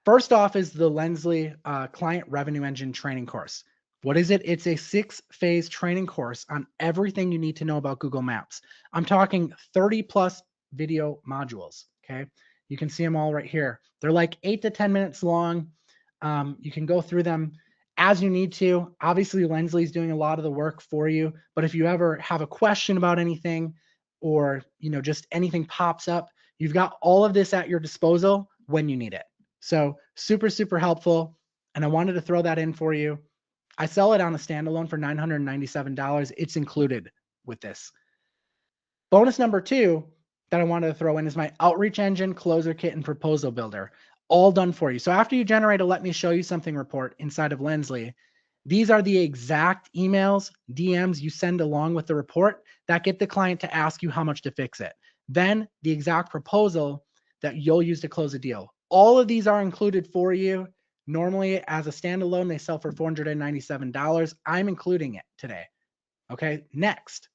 first off is the Lensly Client Revenue Engine training course. What is it? It's a 6-phase training course on everything you need to know about Google Maps. I'm talking 30 plus video modules. Okay. You can see them all right here. They're like 8 to 10 minutes long. You can go through them as you need to. Obviously, Lensly is doing a lot of the work for you. But if you ever have a question about anything or just anything pops up, you've got all of this at your disposal when you need it. So super, super helpful. And I wanted to throw that in for you. I sell it on a standalone for $997. It's included with this. Bonus number 2 that I wanted to throw in is my outreach engine, closer kit, and proposal builder. All done for you. So after you generate a let me show you something report inside of Lensly, these are the exact emails, DMs you send along with the report that get the client to ask you how much to fix it. Then the exact proposal that you'll use to close a deal. All of these are included for you. Normally, as a standalone, they sell for $497. I'm including it today. Okay, next,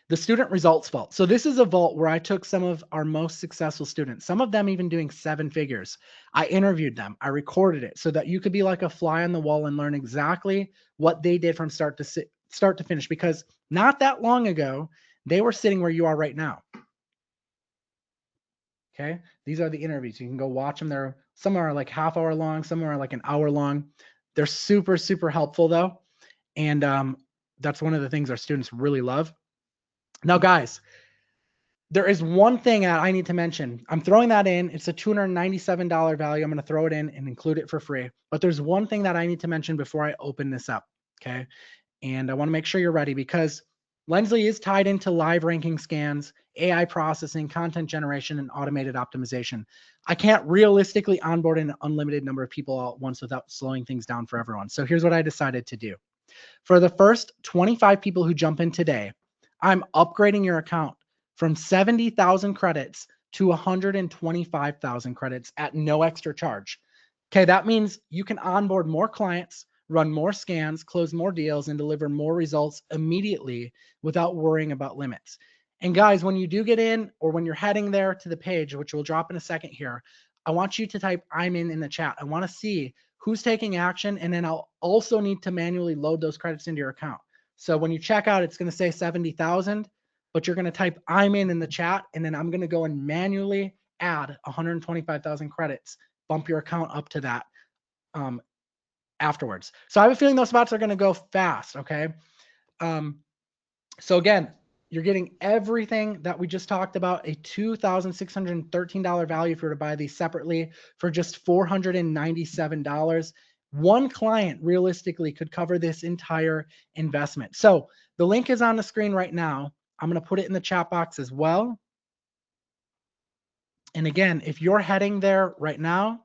the student results vault. So this is a vault where I took some of our most successful students, some of them even doing 7 figures. I interviewed them, I recorded it so that you could be like a fly on the wall and learn exactly what they did from start to finish, because not that long ago, they were sitting where you are right now. Okay, these are the interviews. You can go watch them. Some are like half-hour long, some are like an hour long. They're super, super helpful though. And that's one of the things our students really love. Now, guys, there is one thing that I need to mention. I'm throwing that in. It's a $297 value. I'm going to throw it in and include it for free. But there's one thing that I need to mention before I open this up. Okay. And I want to make sure you're ready, because Lensly is tied into live ranking scans, AI processing, content generation, and automated optimization. I can't realistically onboard an unlimited number of people all at once without slowing things down for everyone. So here's what I decided to do. For the first 25 people who jump in today, I'm upgrading your account from 70,000 credits to 125,000 credits at no extra charge. Okay, that means you can onboard more clients, run more scans, close more deals, and deliver more results immediately without worrying about limits. And guys, when you do get in, or when you're heading there to the page, which we'll drop in a second here, I want you to type "I'm in" the chat. I want to see who's taking action, and then I'll also need to manually load those credits into your account. So when you check out, it's going to say 70,000, but you're going to type "I'm in" the chat, and then I'm going to go and manually add 125,000 credits, bump your account up to that afterwards. So I have a feeling those spots are going to go fast. Okay. So again, you're getting everything that we just talked about, a $2,613 value if you were to buy these separately for just $497. One client realistically could cover this entire investment. So the link is on the screen right now. I'm going to put it in the chat box as well. And again, if you're heading there right now,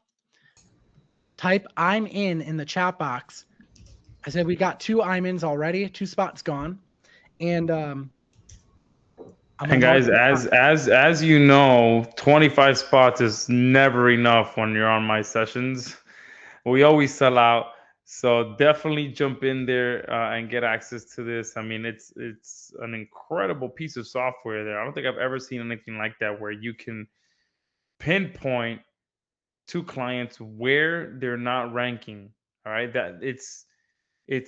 type "I'm in" the chat box. I said we got 2 I'm ins already, 2 spots gone. And I'm going to And mark guys, the as you know, 25 spots is never enough when you're on my sessions. We always sell out, so definitely jump in there and get access to this. I mean, it's an incredible piece of software there. I don't think I've ever seen anything like that, where you can pinpoint to clients where they're not ranking. All right, that it's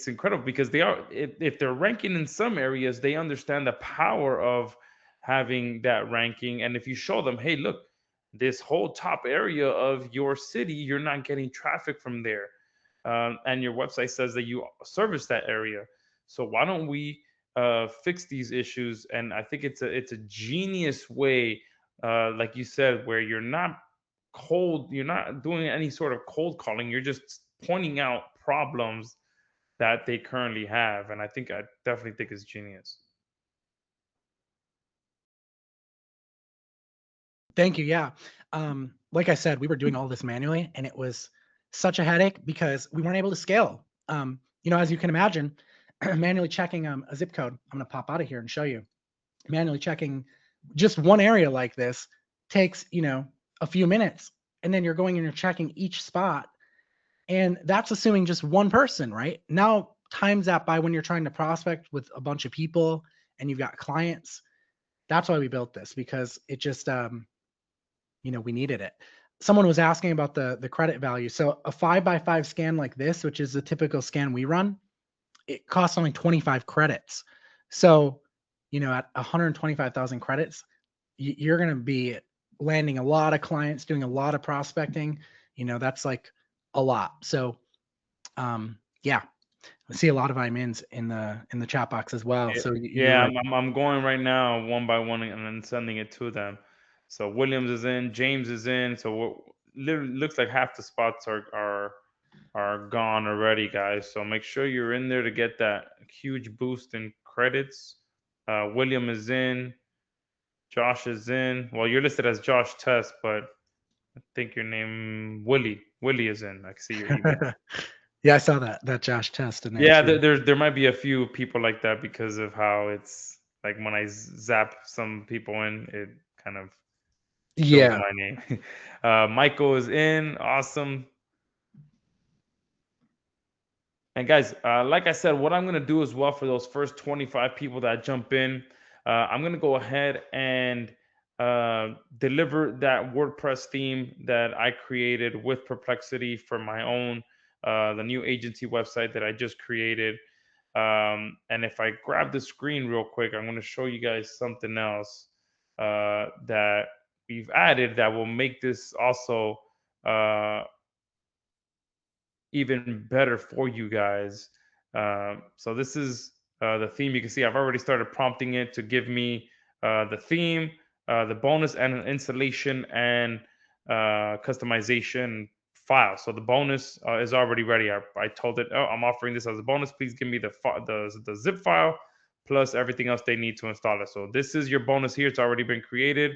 incredible, because they are, if they're ranking in some areas, they understand the power of having that ranking. And if you show them, hey, look, this whole top area of your city, you're not getting traffic from there, and your website says that you service that area, so why don't we fix these issues? And I think it's a genius way, like you said, where you're not doing any sort of cold calling, you're just pointing out problems that they currently have. And I definitely think it's genius. Thank you. Yeah. Like I said, we were doing all this manually, and it was such a headache because we weren't able to scale. As you can imagine, manually checking a zip code. I'm going to pop out of here and show you. Manually checking just one area like this takes, a few minutes, and then you're going and you're checking each spot, and that's assuming just one person, right? Now times that by when you're trying to prospect with a bunch of people and you've got clients. That's why we built this, because it just we needed it. Someone was asking about the credit value. So a 5x5 scan like this, which is the typical scan we run, it costs only 25 credits. So, at 125,000 credits, you're going to be landing a lot of clients, doing a lot of prospecting. That's like a lot. So, yeah, I see a lot of I'm ins in the chat box as well. Yeah, So you're yeah, right. I'm going right now one by one and then sending it to them. So Williams is in, James is in. So literally looks like half the spots are gone already, guys. So make sure you're in there to get that huge boost in credits. William is in, Josh is in. Well, you're listed as Josh Test, but I think your name Willie. Willie is in. I can see your email. Yeah, I saw that Josh test in there Yeah, too. there might be a few people like that because of how it's like when I zap some people in, it kind of shows Yeah. my name. Michael is in, awesome. And guys, like I said, what I'm gonna do as well for those first 25 people that jump in, I'm gonna go ahead and deliver that WordPress theme that I created with Perplexity for my own, the new agency website that I just created. And if I grab the screen real quick, I'm going to show you guys something else that we've added that will make this also uh, even better for you guys. So this is the theme. You can see I've already started prompting it to give me the theme, the bonus, and an installation and customization file. So the bonus is already ready. I told it, oh, I'm offering this as a bonus. Please give me the zip file plus everything else they need to install it. So this is your bonus here. It's already been created.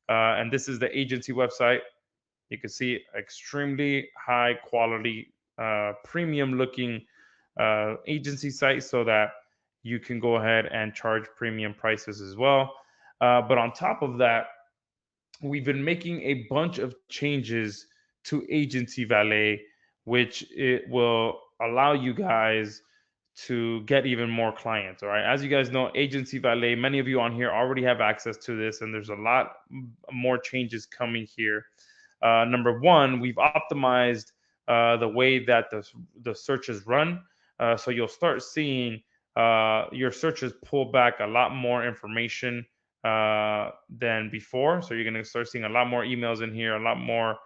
And this is the agency website. You can see extremely high quality, premium looking agency site so that you can go ahead and charge premium prices as well. But on top of that, we've been making a bunch of changes to Agency Valet, which it will allow you guys to get even more clients. All right. As you guys know, Agency Valet, many of you on here already have access to this, and there's a lot more changes coming here. Number one, we've optimized the way that the searches run. So you'll start seeing your searches pull back a lot more information than before. So you're going to start seeing a lot more emails in here, a lot more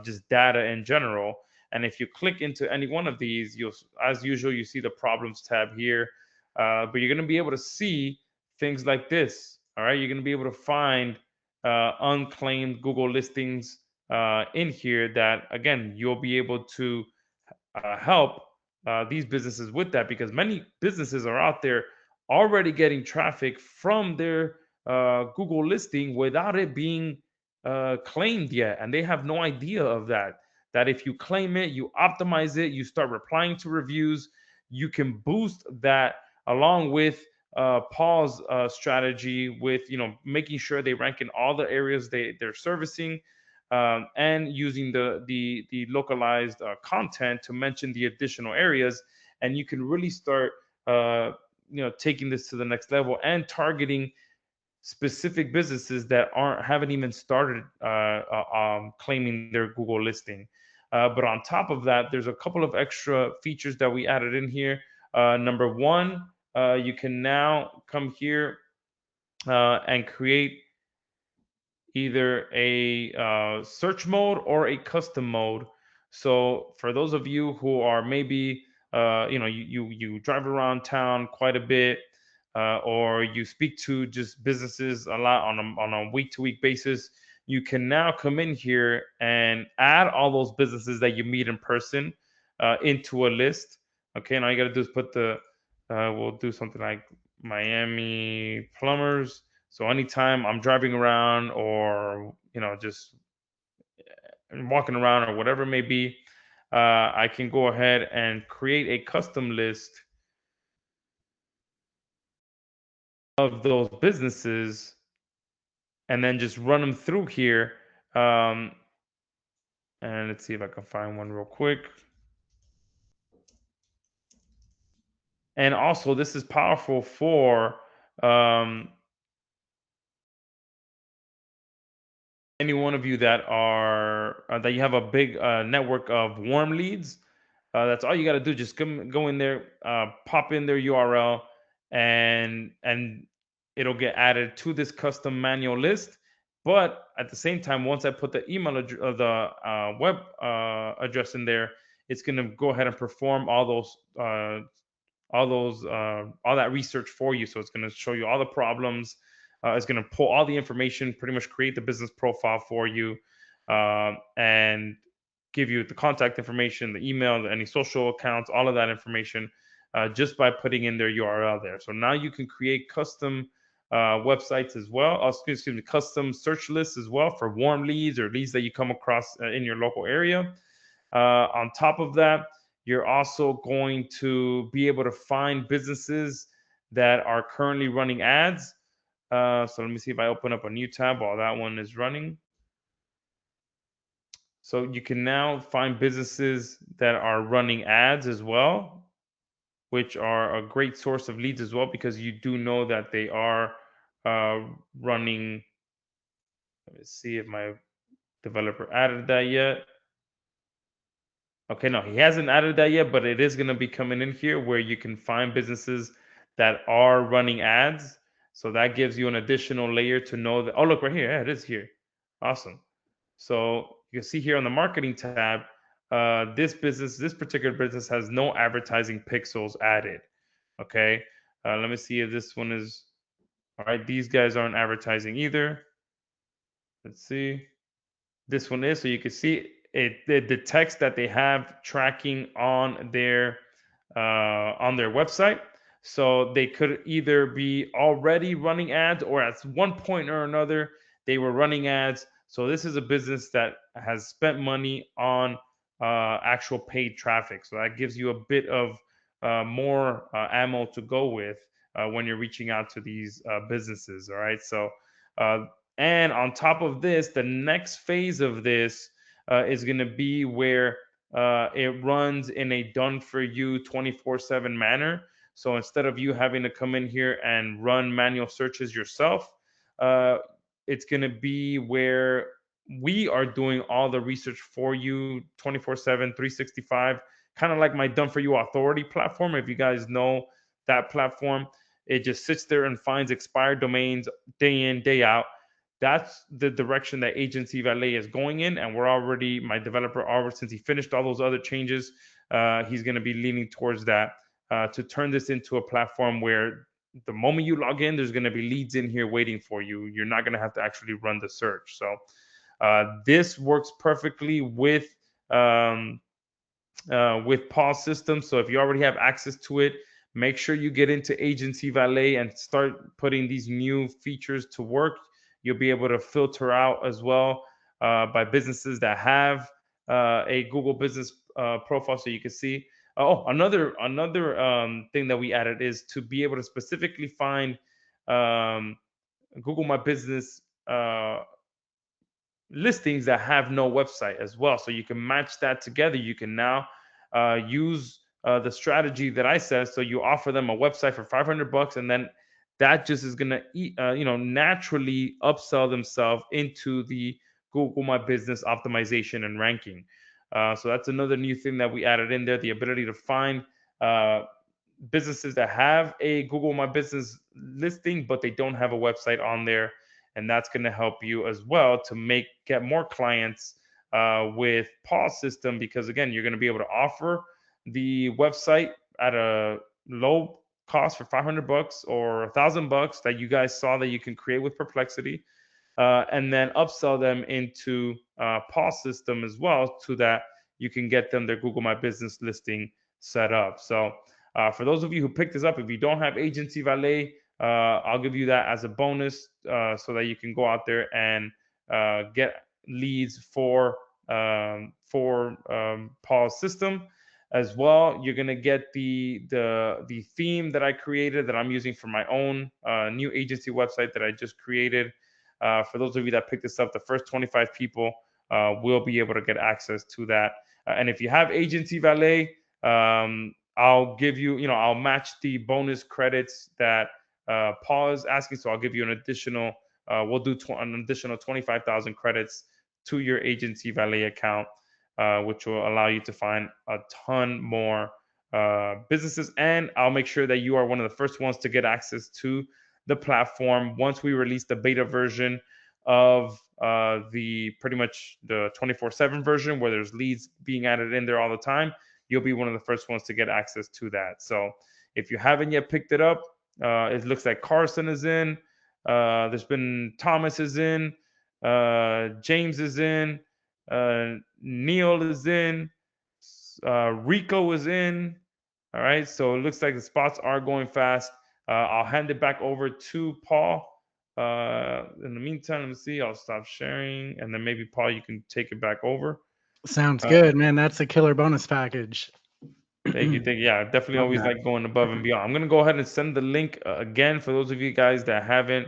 just data in general. And if you click into any one of these, you'll, as usual, you see the problems tab here. But you're going to be able to see things like this. All right, you're going to be able to find unclaimed Google listings in here that, again, you'll be able to help these businesses with that, because many businesses are out there already getting traffic from their Google listing without it being claimed yet, and they have no idea of that. That if you claim it, you optimize it, you start replying to reviews, you can boost that along with Paul's strategy with making sure they rank in all the areas they're servicing, and using the localized content to mention the additional areas, and you can really start taking this to the next level and targeting specific businesses that haven't even started claiming their Google listing. But on top of that, there's a couple of extra features that we added in here. Number one, you can now come here and create either a search mode or a custom mode. So for those of you who are maybe you drive around town quite a bit, or you speak to just businesses a lot on a week to week basis, you can now come in here and add all those businesses that you meet in person into a list. Okay, now you got to do is put we'll do something like Miami plumbers. So anytime I'm driving around or just walking around or whatever it may be, I can go ahead and create a custom list of those businesses and then just run them through here. Um, and let's see if I can find one real quick. And also, this is powerful for um, any one of you that you have a big network of warm leads. That's all you got to do. Just go in there, pop in their URL, and it'll get added to this custom manual list. But at the same time, once I put the the web address in there, it's going to go ahead and perform all that research for you. So it's going to show you all the problems. It's going to pull all the information, pretty much create the business profile for you, and give you the contact information, the email, any social accounts, all of that information, just by putting in their URL there. So now you can create custom websites as well. Excuse me, custom search lists as well for warm leads or leads that you come across in your local area. On top of that, you're also going to be able to find businesses that are currently running ads. So let me see if I open up a new tab while that one is running. So you can now find businesses that are running ads as well, which are a great source of leads as well, because you do know that they are running. Let me see if my developer added that yet. Okay, no, he hasn't added that yet, but it is going to be coming in here where you can find businesses that are running ads. So that gives you an additional layer to know that. Oh, look right here. Yeah, it is here. Awesome. So you can see here on the marketing tab, this particular business has no advertising pixels added. Okay. Let me see if this one is. All right. These guys aren't advertising either. Let's see. This one is, so you can see it, the text that they have tracking on their website. So they could either be already running ads, or at one point or another they were running ads. So this is a business that has spent money on actual paid traffic. So that gives you a bit of more ammo to go with when you're reaching out to these businesses. All right. So uh, and on top of this, the next phase of this is going to be where it runs in a done for you 24/7 manner. So instead of you having to come in here and run manual searches yourself, uh, it's going to be where we are doing all the research for you 24/7, 365, kind of like my done for you authority platform. If you guys know that platform, it just sits there and finds expired domains day in, day out. That's the direction that Agency Valet is going in, and my developer already, since he finished all those other changes, he's going to be leaning towards that to turn this into a platform where the moment you log in, there's going to be leads in here waiting for you. You're not going to have to actually run the search. So this works perfectly with Paul's system. So if you already have access to it, make sure you get into Agency Valet and start putting these new features to work. You'll be able to filter out as well by businesses that have a Google Business profile, so you can see. Oh, another thing that we added is to be able to specifically find um, Google My Business listings that have no website as well. So you can match that together. You can now use the strategy that I said. So you offer them a website for $500, and then that just is going to naturally upsell themselves into the Google My Business optimization and ranking. So that's another new thing that we added in there: the ability to find uh, businesses that have a Google My Business listing, but they don't have a website on there, and that's going to help you as well to get more clients with Paul's system, because again, you're going to be able to offer the website at a low cost for $500 or $1,000 that you guys saw that you can create with Perplexity, and then upsell them into Paul's system as well, so that you can get them their Google My Business listing set up. So for those of you who picked this up, if you don't have Agency Valet, I'll give you that as a bonus so that you can go out there and get leads for Paul's system. As well, you're gonna get the theme that I created that I'm using for my own new agency website that I just created. For those of you that picked this up, the first 25 people will be able to get access to that. And if you have Agency Valet, I'll give you, I'll match the bonus credits that Paul is asking. So I'll give you an additional, we'll do an additional 25,000 credits to your Agency Valet account, which will allow you to find a ton more businesses. And I'll make sure that you are one of the first ones to get access to the platform once we release the beta version of the pretty much the 24/7 version where there's leads being added in there all the time. You'll be one of the first ones to get access to that. So if you haven't yet picked it up, it looks like Carson is in. There's been Thomas is in. James is in. Neil is in. Rico is in. All right. So it looks like the spots are going fast. I'll hand it back over to Paul. In the meantime, let me see. I'll stop sharing, and then maybe Paul, you can take it back over. Sounds Uh, good, man. That's a killer bonus package. Thank you. Thank you. Yeah, definitely Love always that. like going above and beyond. I'm going to go ahead and send the link again for those of you guys that haven't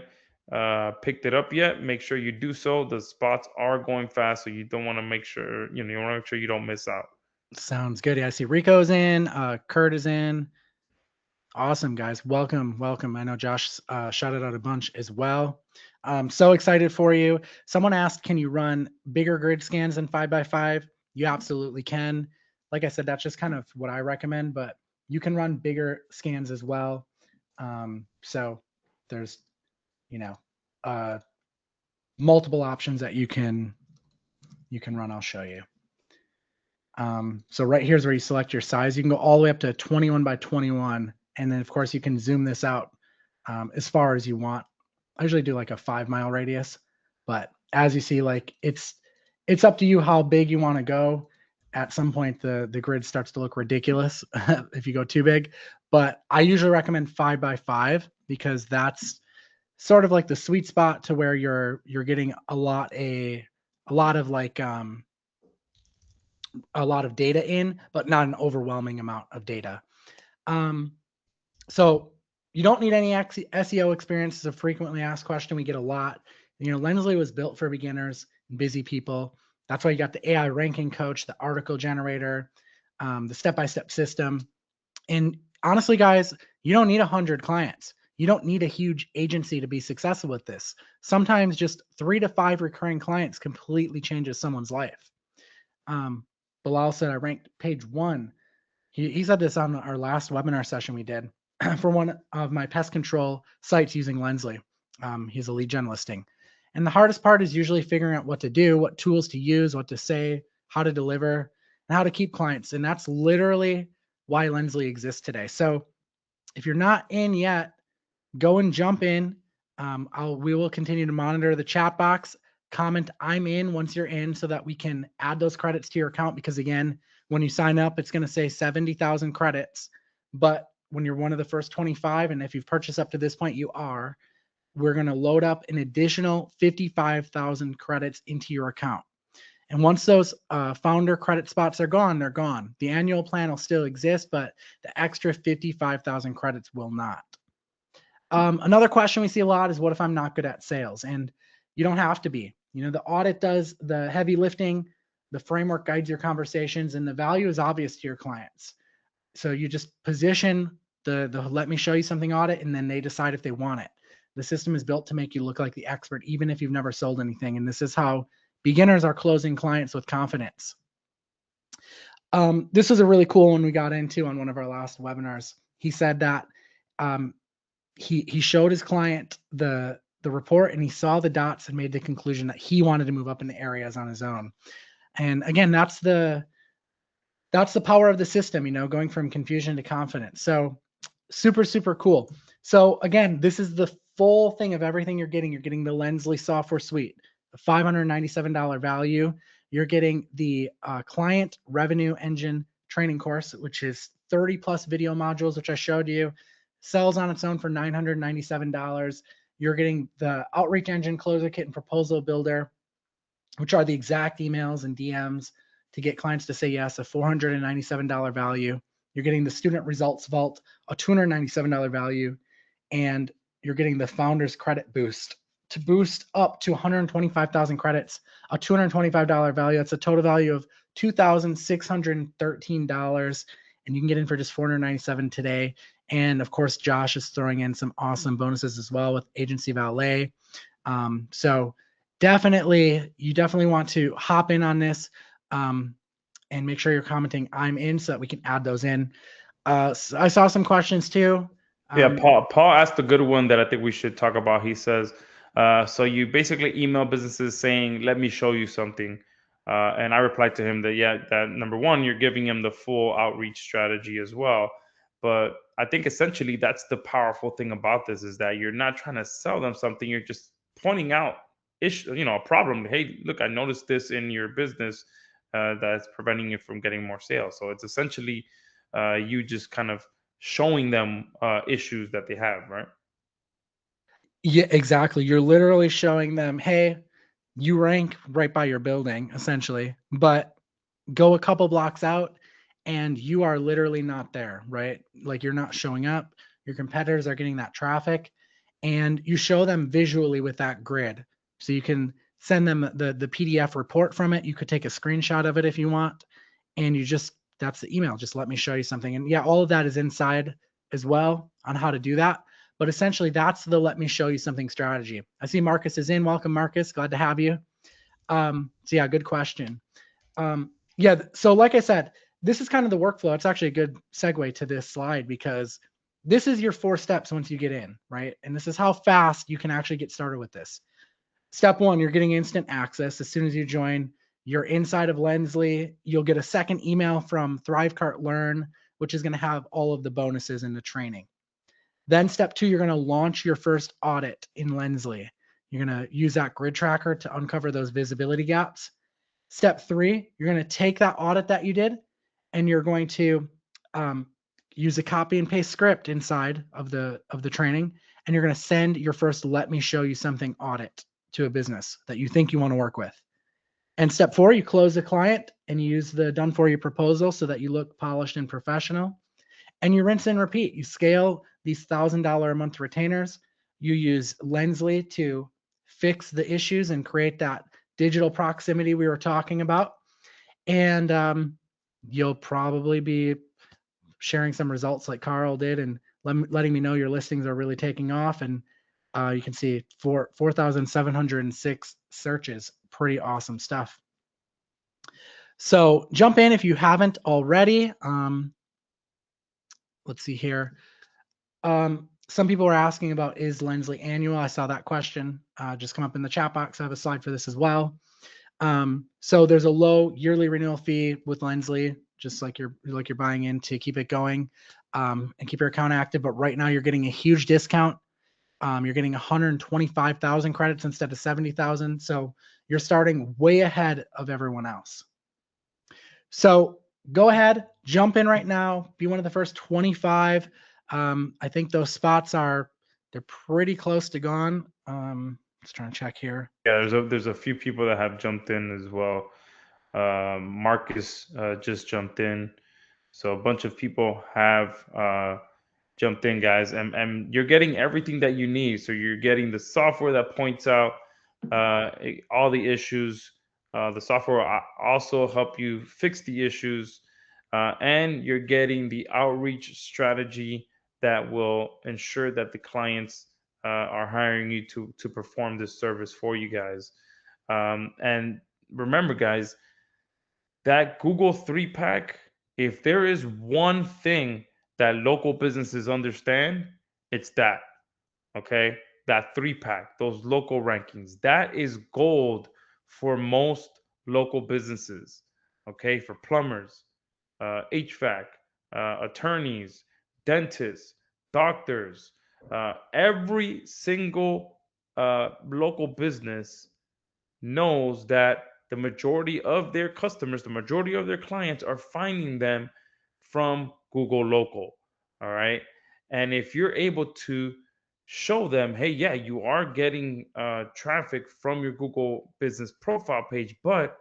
picked it up yet. Make sure you do so. The spots are going fast, so you don't want to make sure, you want to make sure you don't miss out. Sounds good. Yeah, I see Rico's in, Kurt is in. Awesome, guys. Welcome, welcome. I know Josh shouted out a bunch as well. So excited for you. Someone asked, can you run bigger grid scans than 5x5? You absolutely can. Like I said, that's just kind of what I recommend, but you can run bigger scans as well. So there's, you know, uh, multiple options that you can run. I'll show you. So right here's where you select your size. You can go all the way up to 21 by 21. And then of course you can zoom this out as far as you want. I usually do like a 5-mile radius, but as you see, like it's up to you how big you want to go. At some point the grid starts to look ridiculous if you go too big, but I usually recommend 5x5 because that's sort of like the sweet spot to where you're getting a lot of like a lot of data in, but not an overwhelming amount of data. So you don't need any SEO experience. It's a frequently asked question we get a lot. Lensly was built for beginners and busy people. That's why you got the AI ranking coach, the article generator, the step-by-step system. And honestly, guys, you don't need 100 clients. You don't need a huge agency to be successful with this. Sometimes just 3 to 5 recurring clients completely changes someone's life. Bilal said I ranked page 1. He said this on our last webinar session we did for one of my pest control sites using Lensly. He's a lead gen listing. And the hardest part is usually figuring out what to do, what tools to use, what to say, how to deliver, and how to keep clients. And that's literally why Lensly exists today. So if you're not in yet, go and jump in. We will continue to monitor the chat box. Comment I'm in once you're in so that we can add those credits to your account, because again, when you sign up, it's going to say 70,000 credits. But when you're one of the first 25, and if you've purchased up to this point, we're going to load up an additional 55,000 credits into your account. And once those founder credit spots are gone, they're gone. The annual plan will still exist, but the extra 55,000 credits will not. Another question we see a lot is, what if I'm not good at sales? And you don't have to be. The audit does the heavy lifting, the framework guides your conversations, and the value is obvious to your clients. So you just position the let me show you something audit, and then they decide if they want it. The system is built to make you look like the expert, even if you've never sold anything. And this is how beginners are closing clients with confidence. This was a really cool one we got into on one of our last webinars. He said that he showed his client the report, and he saw the dots and made the conclusion that he wanted to move up in the areas on his own. And again, that's the power of the system, going from confusion to confidence. So super, super cool. So again, this is the full thing of everything you're getting. You're getting the Lensly software suite, the $597 value. You're getting the client revenue engine training course, which is 30 plus video modules, which I showed you. Sells on its own for $997. You're getting the outreach engine closer kit and proposal builder. which are the exact emails and DMs to get clients to say yes, a $497 value. You're getting the student results vault, a $297 value, and you're getting the founders credit boost to boost up to 125,000 credits, a $225 value. That's a total value of $2,613. And you can get in for just 497 today. And of course, Josh is throwing in some awesome bonuses as well with Agency Valet. So you definitely want to hop in on this, and make sure you're commenting I'm in so that we can add those in. So I saw some questions too. Yeah, Um, Paul asked a good one that I think we should talk about. He says, so you basically email businesses saying, "Let me show you something," and I replied to him that yeah, that number one, you're giving him the full outreach strategy as well. But I think essentially that's the powerful thing about this is that you're not trying to sell them something. You're just pointing out a problem. Hey, look, I noticed this in your business that's preventing you from getting more sales. So it's essentially you just kind of showing them issues that they have, right? yeah, exactly. You're literally showing them, hey, you rank right by your building, essentially, but go a couple blocks out and you are literally not there, right? Like you're not showing up. Your competitors are getting that traffic, and you show them visually with that grid. So you can send them the PDF report from it. You could take a screenshot of it if you want, and that's the email. Just let me show you something. And yeah, all of that is inside as well on how to do that. But essentially, that's the let me show you something strategy. I see Marcus is in. Welcome, Marcus. Glad to have you. So yeah, good question. Yeah, so like I said, this is kind of the workflow. It's actually a good segue to this slide because this is your 4 steps once you get in, right? And this is how fast you can actually get started with this. Step 1, you're getting instant access as soon as you join. You're inside of Lensly. You'll get a second email from Thrivecart Learn, which is going to have all of the bonuses in the training. Then step 2, you're going to launch your first audit in Lensly. You're going to use that grid tracker to uncover those visibility gaps. Step 3, you're going to take that audit that you did and you're going to use a copy and paste script inside of the training, and you're going to send your first let me show you something audit to a business that you think you want to work with. And step 4, you close the client and you use the done for you proposal so that you look polished and professional. And you rinse and repeat. You scale these $1,000 a month retainers. You use Lensly to fix the issues and create that digital proximity we were talking about. And you'll probably be sharing some results like Carl did and letting me know your listings are really taking off. And you can see 4,706 searches. Pretty awesome stuff. So jump in if you haven't already. Let's see here. Some people were asking about is Lensly annual? I saw that question just come up in the chat box. I have a slide for this as well. So there's a low yearly renewal fee with Lensly, just like you're buying in to keep it going and keep your account active. But right now you're getting a huge discount. You're getting 125,000 credits instead of 70,000. So you're starting way ahead of everyone else. So go ahead, jump in right now. Be one of the first 25. I think those spots they're pretty close to gone. Just trying to check here. Yeah, there's a few people that have jumped in as well. Marcus just jumped in, so a bunch of people have jumped in, guys, and you're getting everything that you need. So you're getting the software that points out all the issues. The software will also help you fix the issues, and you're getting the outreach strategy that will ensure that the clients are hiring you to perform this service for you guys. And remember, guys, that Google 3 pack, if there is one thing that local businesses understand, it's that. Okay. That 3 pack, those local rankings, that is gold for most local businesses. Okay. For plumbers, HVAC, attorneys, dentists, doctors, every single local business knows that the majority of their customers, the majority of their clients are finding them from Google Local. All right. And if you're able to show them, hey, yeah, you are getting traffic from your Google business profile page, but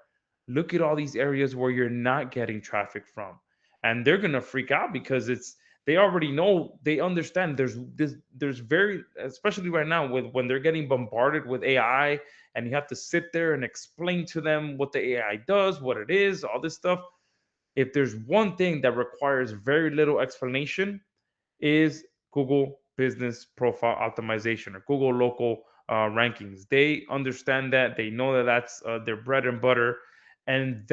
look at all these areas where you're not getting traffic from. And they're gonna freak out because they already know, they understand there's very, especially right now with when they're getting bombarded with AI, and you have to sit there and explain to them what the AI does, what it is, all this stuff. If there's one thing that requires very little explanation, is Google Business Profile Optimization or Google Local rankings. They understand that. They know that that's their bread and butter, and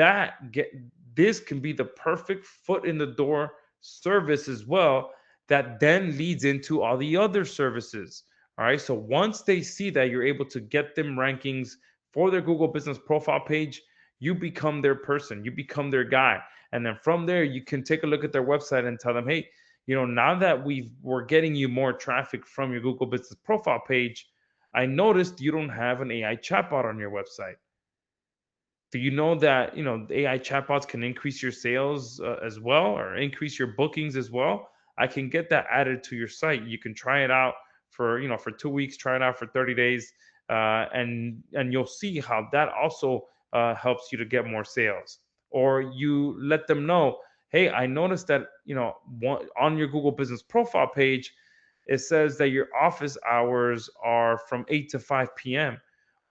this can be the perfect foot in the door service as well. That then leads into all the other services. All right. So once they see that you're able to get them rankings for their Google Business Profile page, you become their person. You become their guy. And then from there, you can take a look at their website and tell them, hey, now that we're getting you more traffic from your Google Business Profile page, I noticed you don't have an AI chatbot on your website. Do you know that the AI chatbots can increase your sales as well, or increase your bookings as well? I can get that added to your site. You can try it out for 2 weeks, try it out for 30 days, and you'll see how that also helps you to get more sales. Or you let them know, hey, I noticed that on your Google Business Profile page, it says that your office hours are from 8 to 5 p.m.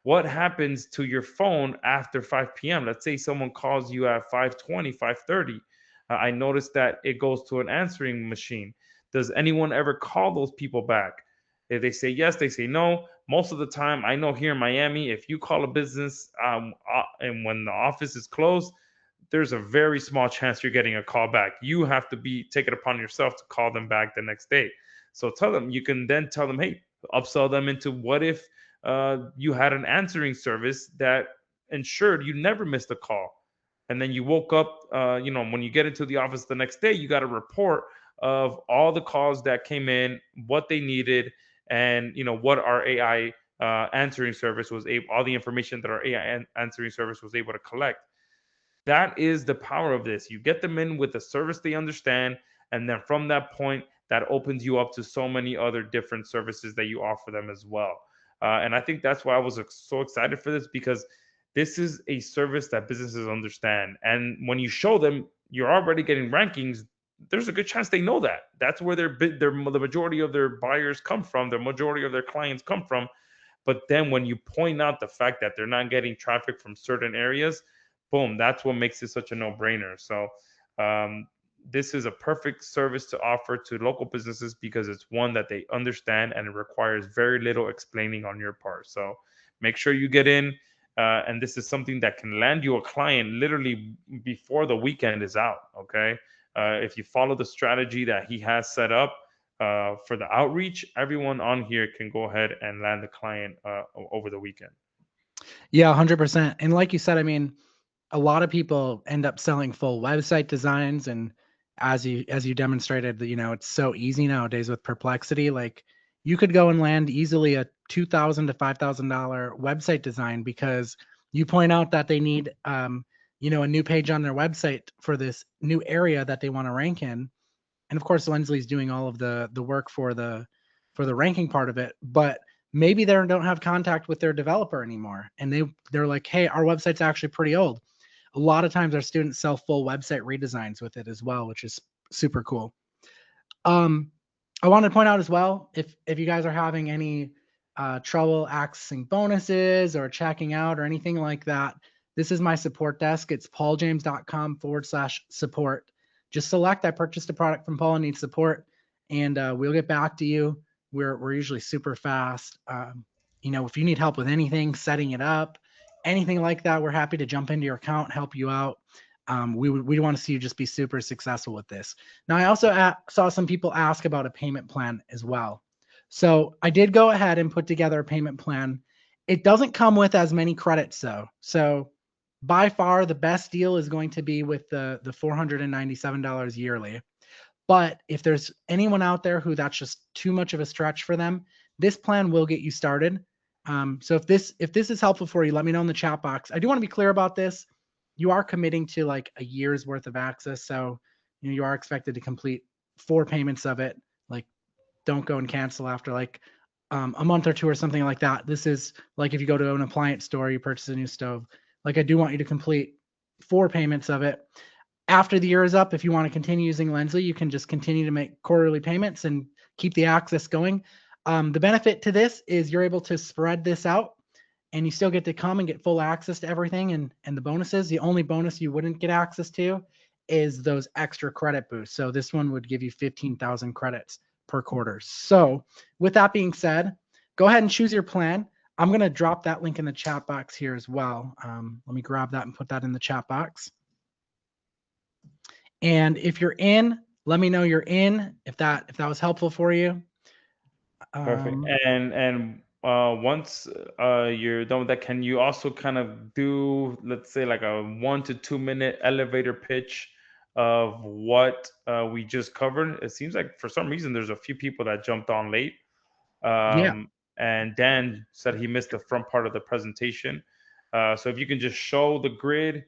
What happens to your phone after 5 p.m.? Let's say someone calls you at 5:20, 5:30. I noticed that it goes to an answering machine. Does anyone ever call those people back? If they say yes, they say no. Most of the time, I know here in Miami, if you call a business and when the office is closed, there's a very small chance you're getting a call back. You have to take it upon yourself to call them back the next day. So you can then tell them, hey, upsell them into, what if you had an answering service that ensured you never missed a call. And then you woke up, when you get into the office the next day, you got a report of all the calls that came in, what they needed, and what our AI answering service was able, all the information that our AI answering service was able to collect. That is the power of this. You get them in with a service they understand, and then from that point, that opens you up to so many other different services that you offer them as well. And I think that's why I was so excited for this, because this is a service that businesses understand. And when you show them you're already getting rankings, there's a good chance they know that. That's where the majority of their buyers come from, the majority of their clients come from. But then when you point out the fact that they're not getting traffic from certain areas, boom, that's what makes it such a no-brainer. So um, this is a perfect service to offer to local businesses, because it's one that they understand and it requires very little explaining on your part. So make sure you get in. And this is something that can land you a client literally before the weekend is out. Okay. If you follow the strategy that he has set up for the outreach, everyone on here can go ahead and land the client over the weekend. Yeah, 100%. And like you said, I mean, a lot of people end up selling full website designs, and as you demonstrated, that it's so easy nowadays with Perplexity. Like, you could go and land easily a $2,000 to $5,000 website design because you point out that they need a new page on their website for this new area that they want to rank in. And of course, Lensley's doing all of the work for the ranking part of it, but maybe they don't have contact with their developer anymore, and they're like, hey, our website's actually pretty old. A lot of times our students sell full website redesigns with it as well, which is super cool. um I want to point out as well, if you guys are having any trouble accessing bonuses or checking out or anything like that, this is my support desk. It's pauljames.com/support. Just select, I purchased a product from Paul and need support, and we'll get back to you. We're usually super fast. If you need help with anything, setting it up, anything like that, we're happy to jump into your account, help you out. We want to see you just be super successful with this. Now, I also saw some people ask about a payment plan as well. So I did go ahead and put together a payment plan. It doesn't come with as many credits though. So by far the best deal is going to be with the $497 yearly. But if there's anyone out there who that's just too much of a stretch for them, this plan will get you started. So if this is helpful for you, let me know in the chat box. I do want to be clear about this. You are committing to like a year's worth of access, so you are expected to complete 4 payments of it. Like, don't go and cancel after like a month or two or something like that. This is like if you go to an appliance store, you purchase a new stove. Like I do want you to complete 4 payments of it. After the year is up, if you want to continue using Lensly, you can just continue to make quarterly payments and keep the access going. The benefit to this is you're able to spread this out and you still get to come and get full access to everything and the bonuses. The only bonus you wouldn't get access to is those extra credit boosts. So this one would give you 15,000 credits per quarter. So with that being said, go ahead and choose your plan. I'm going to drop that link in the chat box here as well. Let me grab that and put that in the chat box. And if you're in, let me know you're in. If that was helpful for you. Perfect. And once you're done with that, can you also kind of do, let's say, like a 1 to 2 minute elevator pitch of what we just covered? It seems like for some reason there's a few people that jumped on late. Yeah, And Dan said he missed the front part of the presentation. So if you can just show the grid,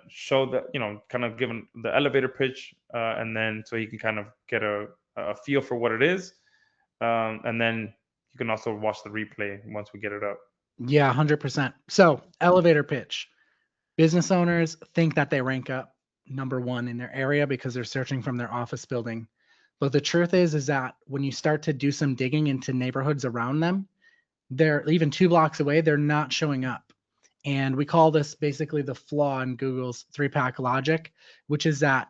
show the, kind of given the elevator pitch, and then so he can kind of get a feel for what it is. And then you can also watch the replay once we get it up. yeah, 100%. So elevator pitch. Business owners think that they rank up number one in their area because they're searching from their office building. But the truth is that when you start to do some digging into neighborhoods around them, they're even 2 blocks away, they're not showing up. And we call this basically the flaw in Google's 3-pack logic, which is that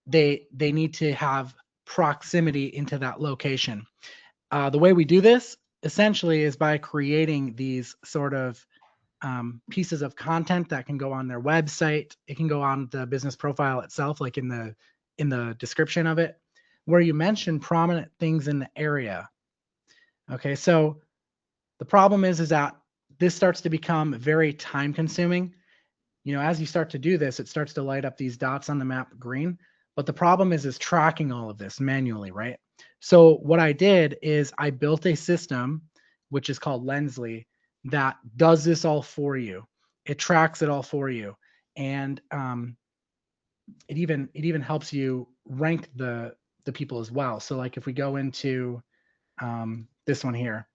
they need to have proximity into that location. The way we do this essentially is by creating these sort of pieces of content that can go on their website. It can go on the business profile itself, like in the description of it, where you mention prominent things in the area. Okay, so the problem is that this starts to become very time consuming. As you start to do this, it starts to light up these dots on the map green. But the problem is tracking all of this manually, right? So what I did is I built a system, which is called Lensly, that does this all for you. It tracks it all for you, and it even helps you rank the people as well. So like if we go into this one here,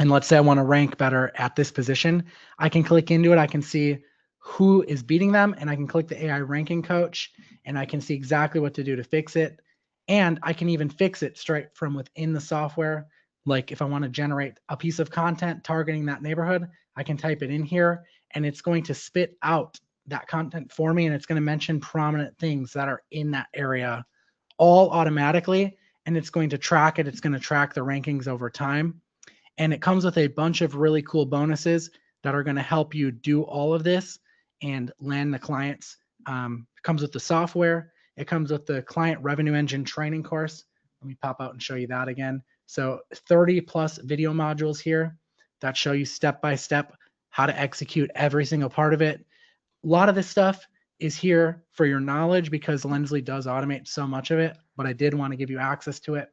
and let's say I want to rank better at this position, I can click into it. I can see who is beating them, and I can click the AI ranking coach, and I can see exactly what to do to fix it. And I can even fix it straight from within the software. Like if I want to generate a piece of content targeting that neighborhood, I can type it in here, and it's going to spit out that content for me, and it's going to mention prominent things that are in that area all automatically, and it's going to track it. It's going to track the rankings over time, and it comes with a bunch of really cool bonuses that are going to help you do all of this and land the clients. It comes with the software. It comes with the client revenue engine training course. Let me pop out and show you that again. So 30 plus video modules here that show you step by step how to execute every single part of it. A lot of this stuff is here for your knowledge because Lensly does automate so much of it, but I did want to give you access to it.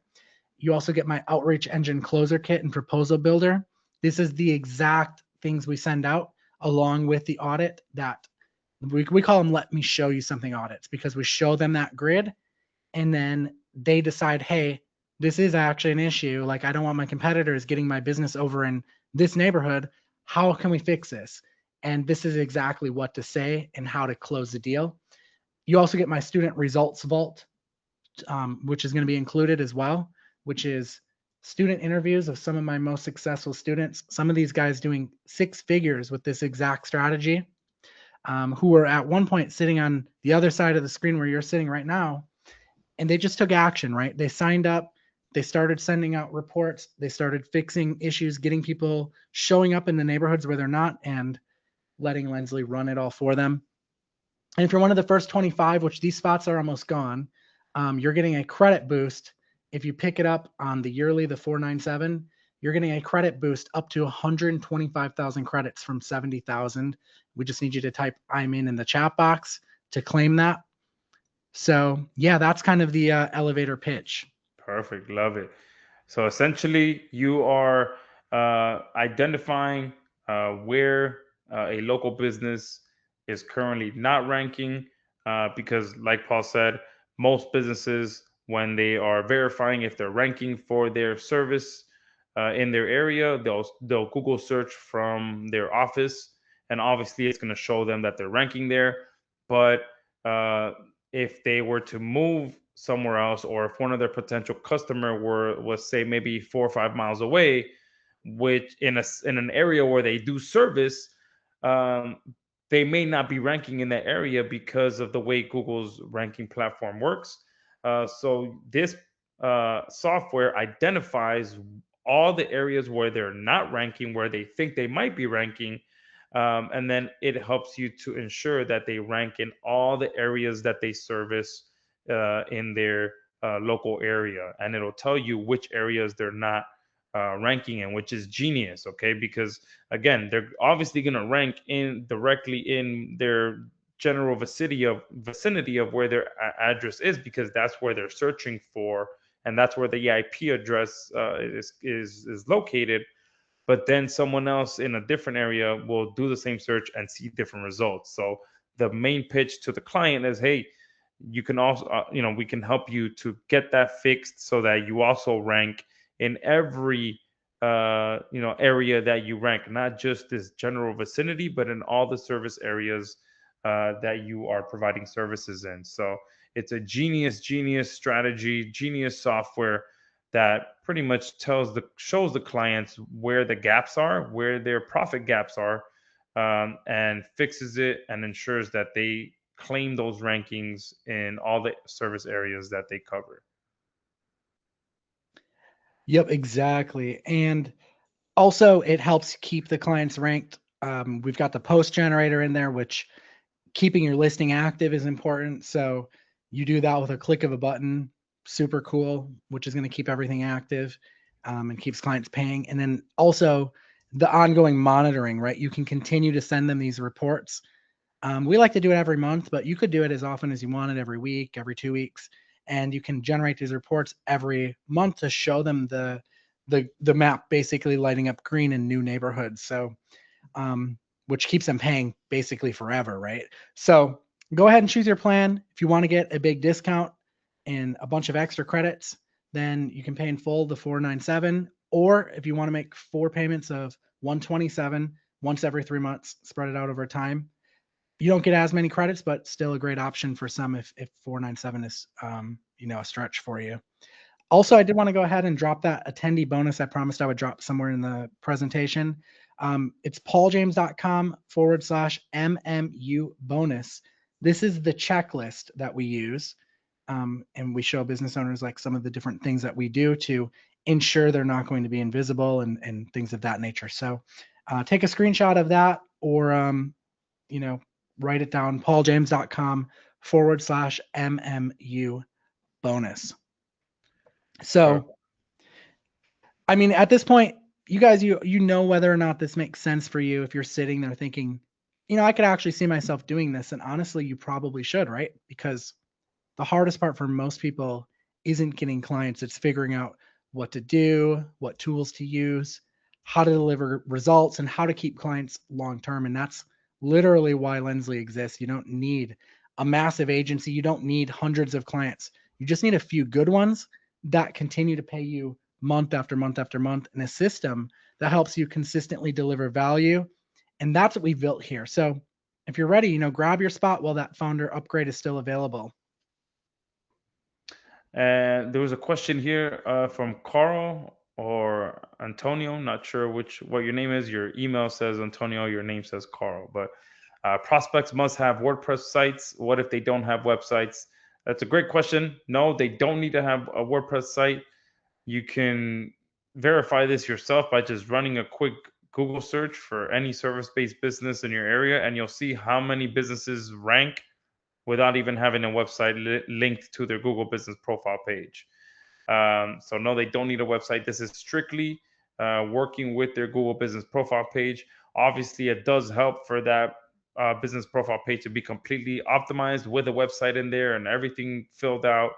You also get my outreach engine closer kit and proposal builder. This is the exact things we send out along with the audit that we call them let me show you something audits, because we show them that grid and then they decide, hey, this is actually an issue. Like I don't want my competitors getting my business over in this neighborhood. How can we fix this? And this is exactly what to say and how to close the deal. You also get my student results vault, which is going to be included as well, which is student interviews of some of my most successful students. Some of these guys doing 6 figures with this exact strategy, who were at one point sitting on the other side of the screen where you're sitting right now, and they just took action, right? They signed up, they started sending out reports, they started fixing issues, getting people showing up in the neighborhoods where they're not, and letting Lensly run it all for them. And if you're one of the first 25, which these spots are almost gone, you're getting a credit boost. If you pick it up on the yearly, the 497, you're getting a credit boost up to 125,000 credits from 70,000. We just need you to type I'm in the chat box to claim that. So yeah, that's kind of the elevator pitch. Perfect. Love it. So essentially, you are identifying where a local business is currently not ranking, because, like Paul said, most businesses, when they are verifying if they're ranking for their service, in their area. They'll Google search from their office, and obviously it's going to show them that they're ranking there. But uh, if they were to move somewhere else, or if one of their potential customer was say maybe 4 or 5 miles away, which in an area where they do service, um, they may not be ranking in that area because of the way Google's ranking platform works. So this software identifies all the areas where they're not ranking, where they think they might be ranking, and then it helps you to ensure that they rank in all the areas that they service in their local area, and it'll tell you which areas they're not ranking in, which is genius. Okay, because again, they're obviously going to rank in directly in their general vicinity of where their address is, because that's where they're searching for, and that's where the IP address is located. But then someone else in a different area will do the same search and see different results. So the main pitch to the client is, hey, you can also, we can help you to get that fixed so that you also rank in every, area that you rank, not just this general vicinity, but in all the service areas that you are providing services in. So it's a genius strategy, genius software that pretty much shows the clients where the gaps are, where their profit gaps are, and fixes it and ensures that they claim those rankings in all the service areas that they cover. Yep, exactly. And also, it helps keep the clients ranked. We've got the post generator in there, which keeping your listing active is important. So you do that with a click of a button. Super cool, which is going to keep everything active and keeps clients paying. And then also the ongoing monitoring, right? You can continue to send them these reports. We like to do it every month, but you could do it as often as you want it, every week, every 2 weeks, and you can generate these reports every month to show them the map basically lighting up green in new neighborhoods. So which keeps them paying basically forever, right? So go ahead and choose your plan. If you want to get a big discount and a bunch of extra credits, then you can pay in full the 497. Or if you want to make 4 payments of 127 once every 3 months, spread it out over time. You don't get as many credits, but still a great option for some if 497 is a stretch for you. Also, I did want to go ahead and drop that attendee bonus I promised I would drop somewhere in the presentation. It's pauljames.com/MMU bonus. This is the checklist that we use. And we show business owners like some of the different things that we do to ensure they're not going to be invisible and things of that nature. So take a screenshot of that or, write it down, pauljames.com/MMU bonus. So, I mean, at this point, you guys, you know whether or not this makes sense for you. If you're sitting there thinking, I could actually see myself doing this, and honestly, you probably should, right? Because the hardest part for most people isn't getting clients; it's figuring out what to do, what tools to use, how to deliver results, and how to keep clients long term. And that's literally why Lensly exists. You don't need a massive agency. You don't need hundreds of clients. You just need a few good ones that continue to pay you month after month after month in a system that helps you consistently deliver value. And that's what we've built here. So if you're ready, grab your spot while that founder upgrade is still available. And there was a question here from Carl or Antonio. Not sure what your name is. Your email says Antonio. Your name says Carl. But prospects must have WordPress sites. What if they don't have websites? That's a great question. No, they don't need to have a WordPress site. You can verify this yourself by just running a quick Google search for any service-based business in your area, and you'll see how many businesses rank without even having a website linked to their Google Business profile page. So no, they don't need a website. This is strictly working with their Google Business profile page. Obviously, it does help for that business profile page to be completely optimized with a website in there and everything filled out.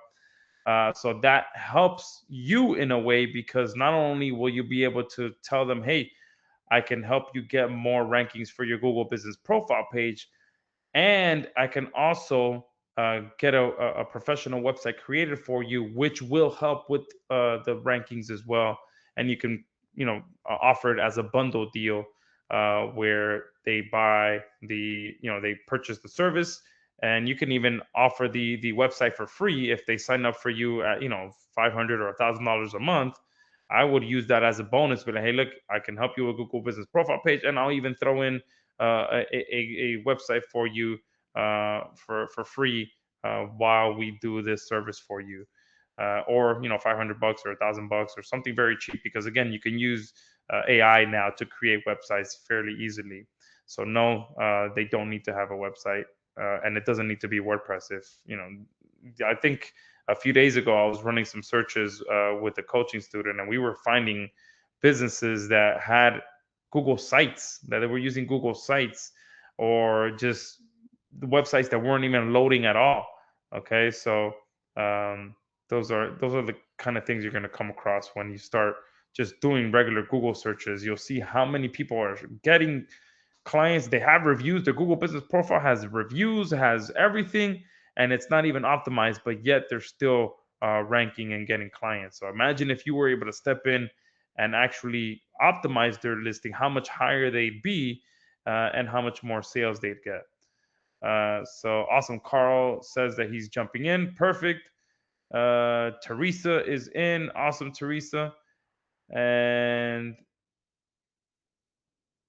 So that helps you in a way, because not only will you be able to tell them, hey, I can help you get more rankings for your Google Business profile page, and I can also get a professional website created for you, which will help with the rankings as well. And you can offer it as a bundle deal, where they buy they purchase the service, and you can even offer the website for free if they sign up for you at 500 or $1,000 a month. I would use that as a bonus, but hey, look, I can help you with Google Business Profile page, and I'll even throw in a website for you for free while we do this service for you, or $500 or $1,000 or something very cheap. Because again, you can use AI now to create websites fairly easily. So no, they don't need to have a website, and it doesn't need to be WordPress. If I think a few days ago I was running some searches with a coaching student, and we were finding businesses that had Google sites, that they were using Google sites, or just the websites that weren't even loading at all. Okay, so um, those are the kind of things you're going to come across when you start just doing regular Google searches. You'll see how many people are getting clients. They have reviews. Their Google Business Profile has reviews, has everything, and it's not even optimized, but yet they're still ranking and getting clients. So imagine if you were able to step in and actually optimize their listing, how much higher they'd be, and how much more sales they'd get. So awesome. Carl says that he's jumping in. Perfect. Teresa is in. Awesome, Teresa. And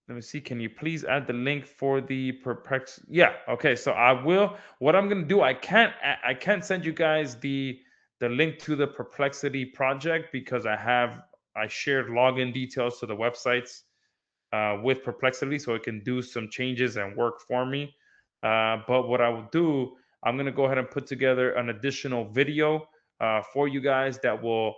let me see. Can you please add the link for the perplex? Yeah. Okay. So I will. What I'm gonna do, I can't send you guys the link to the Perplexity project, because I shared login details to the websites with Perplexity, so it can do some changes and work for me. But what I will do, I'm going to go ahead and put together an additional video for you guys that will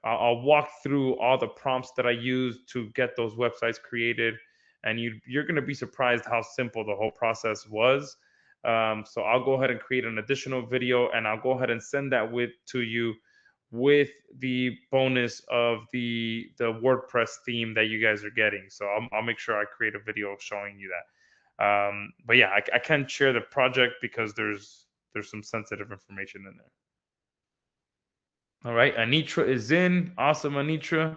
I'll walk through all the prompts that I use to get those websites created, and you're going to be surprised how simple the whole process was. So I'll go ahead and create an additional video, and I'll go ahead and send that with to you with the bonus of the WordPress theme that you guys are getting. So I'll make sure I create a video showing you that. But yeah, I can't share the project because there's some sensitive information in there. All right, Anitra is in. Awesome, Anitra.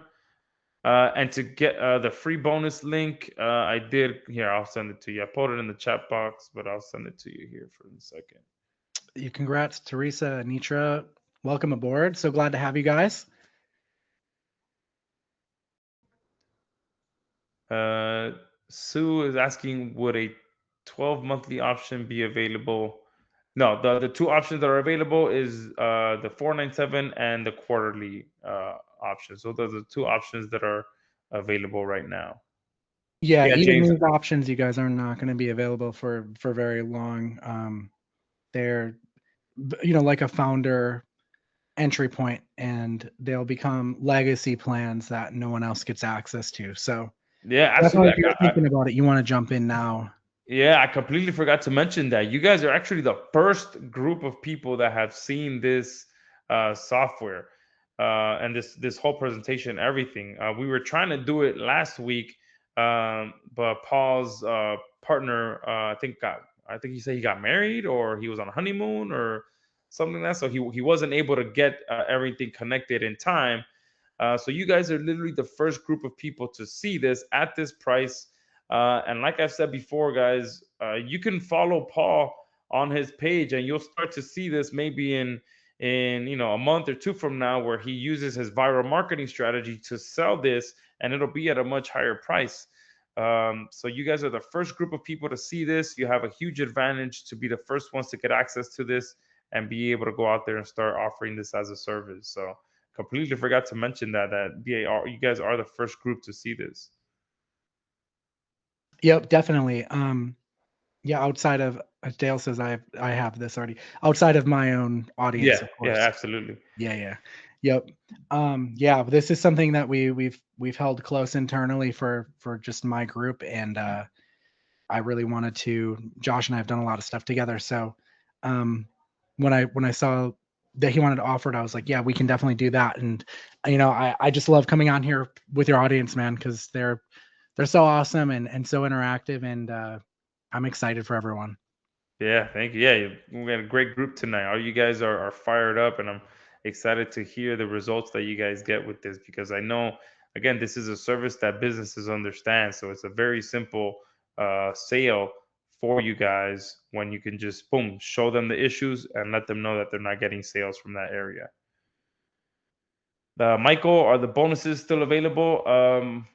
And to get the free bonus link, I did here. I'll send it to you. I put it in the chat box, but I'll send it to you here for a second. You congrats, Teresa, Anitra. Welcome aboard. So glad to have you guys. Sue is asking, would a 12 monthly option be available? No, the two options that are available is the 497 and the quarterly option. So those are the two options that are available right now. Yeah, Yeah, even James. these options, you guys are not going to be available for very long. They're like a founder entry point, and they'll become legacy plans that no one else gets access to. So Yeah, definitely, absolutely. if you're thinking about it, you want to jump in now. Yeah, I completely forgot to mention that you guys are actually the first group of people that have seen this software and this whole presentation, everything. We were trying to do it last week, but Paul's partner, I think he said he got married, or he was on a honeymoon or something like that, so he wasn't able to get everything connected in time. So you guys are literally the first group of people to see this at this price. And like I've said before, guys, you can follow Paul on his page, and you'll start to see this maybe in a month or two from now, where he uses his viral marketing strategy to sell this, and it'll be at a much higher price. So you guys are the first group of people to see this. You have a huge advantage to be the first ones to get access to this and be able to go out there and start offering this as a service. So completely forgot to mention that you guys are the first group to see this. Yep, definitely. Yeah, outside of, as Dale says, I have this already. Outside of my own audience, Yeah, of yeah, course. absolutely. Yeah. Yep. Yeah, this is something that we've held close internally for just my group, and I really wanted to. Josh and I have done a lot of stuff together, so um, when I saw that he wanted to offer it, I was like, yeah, we can definitely do that. And I just love coming on here with your audience, man, because they're so awesome and so interactive, and I'm excited for everyone. Yeah, thank you. Yeah, we had a great group tonight. All you guys are fired up, and I'm excited to hear the results that you guys get with this, because I know again, this is a service that businesses understand. So it's a very simple sale for you guys when you can just boom, show them the issues and let them know that they're not getting sales from that area. Michael, are the bonuses still available?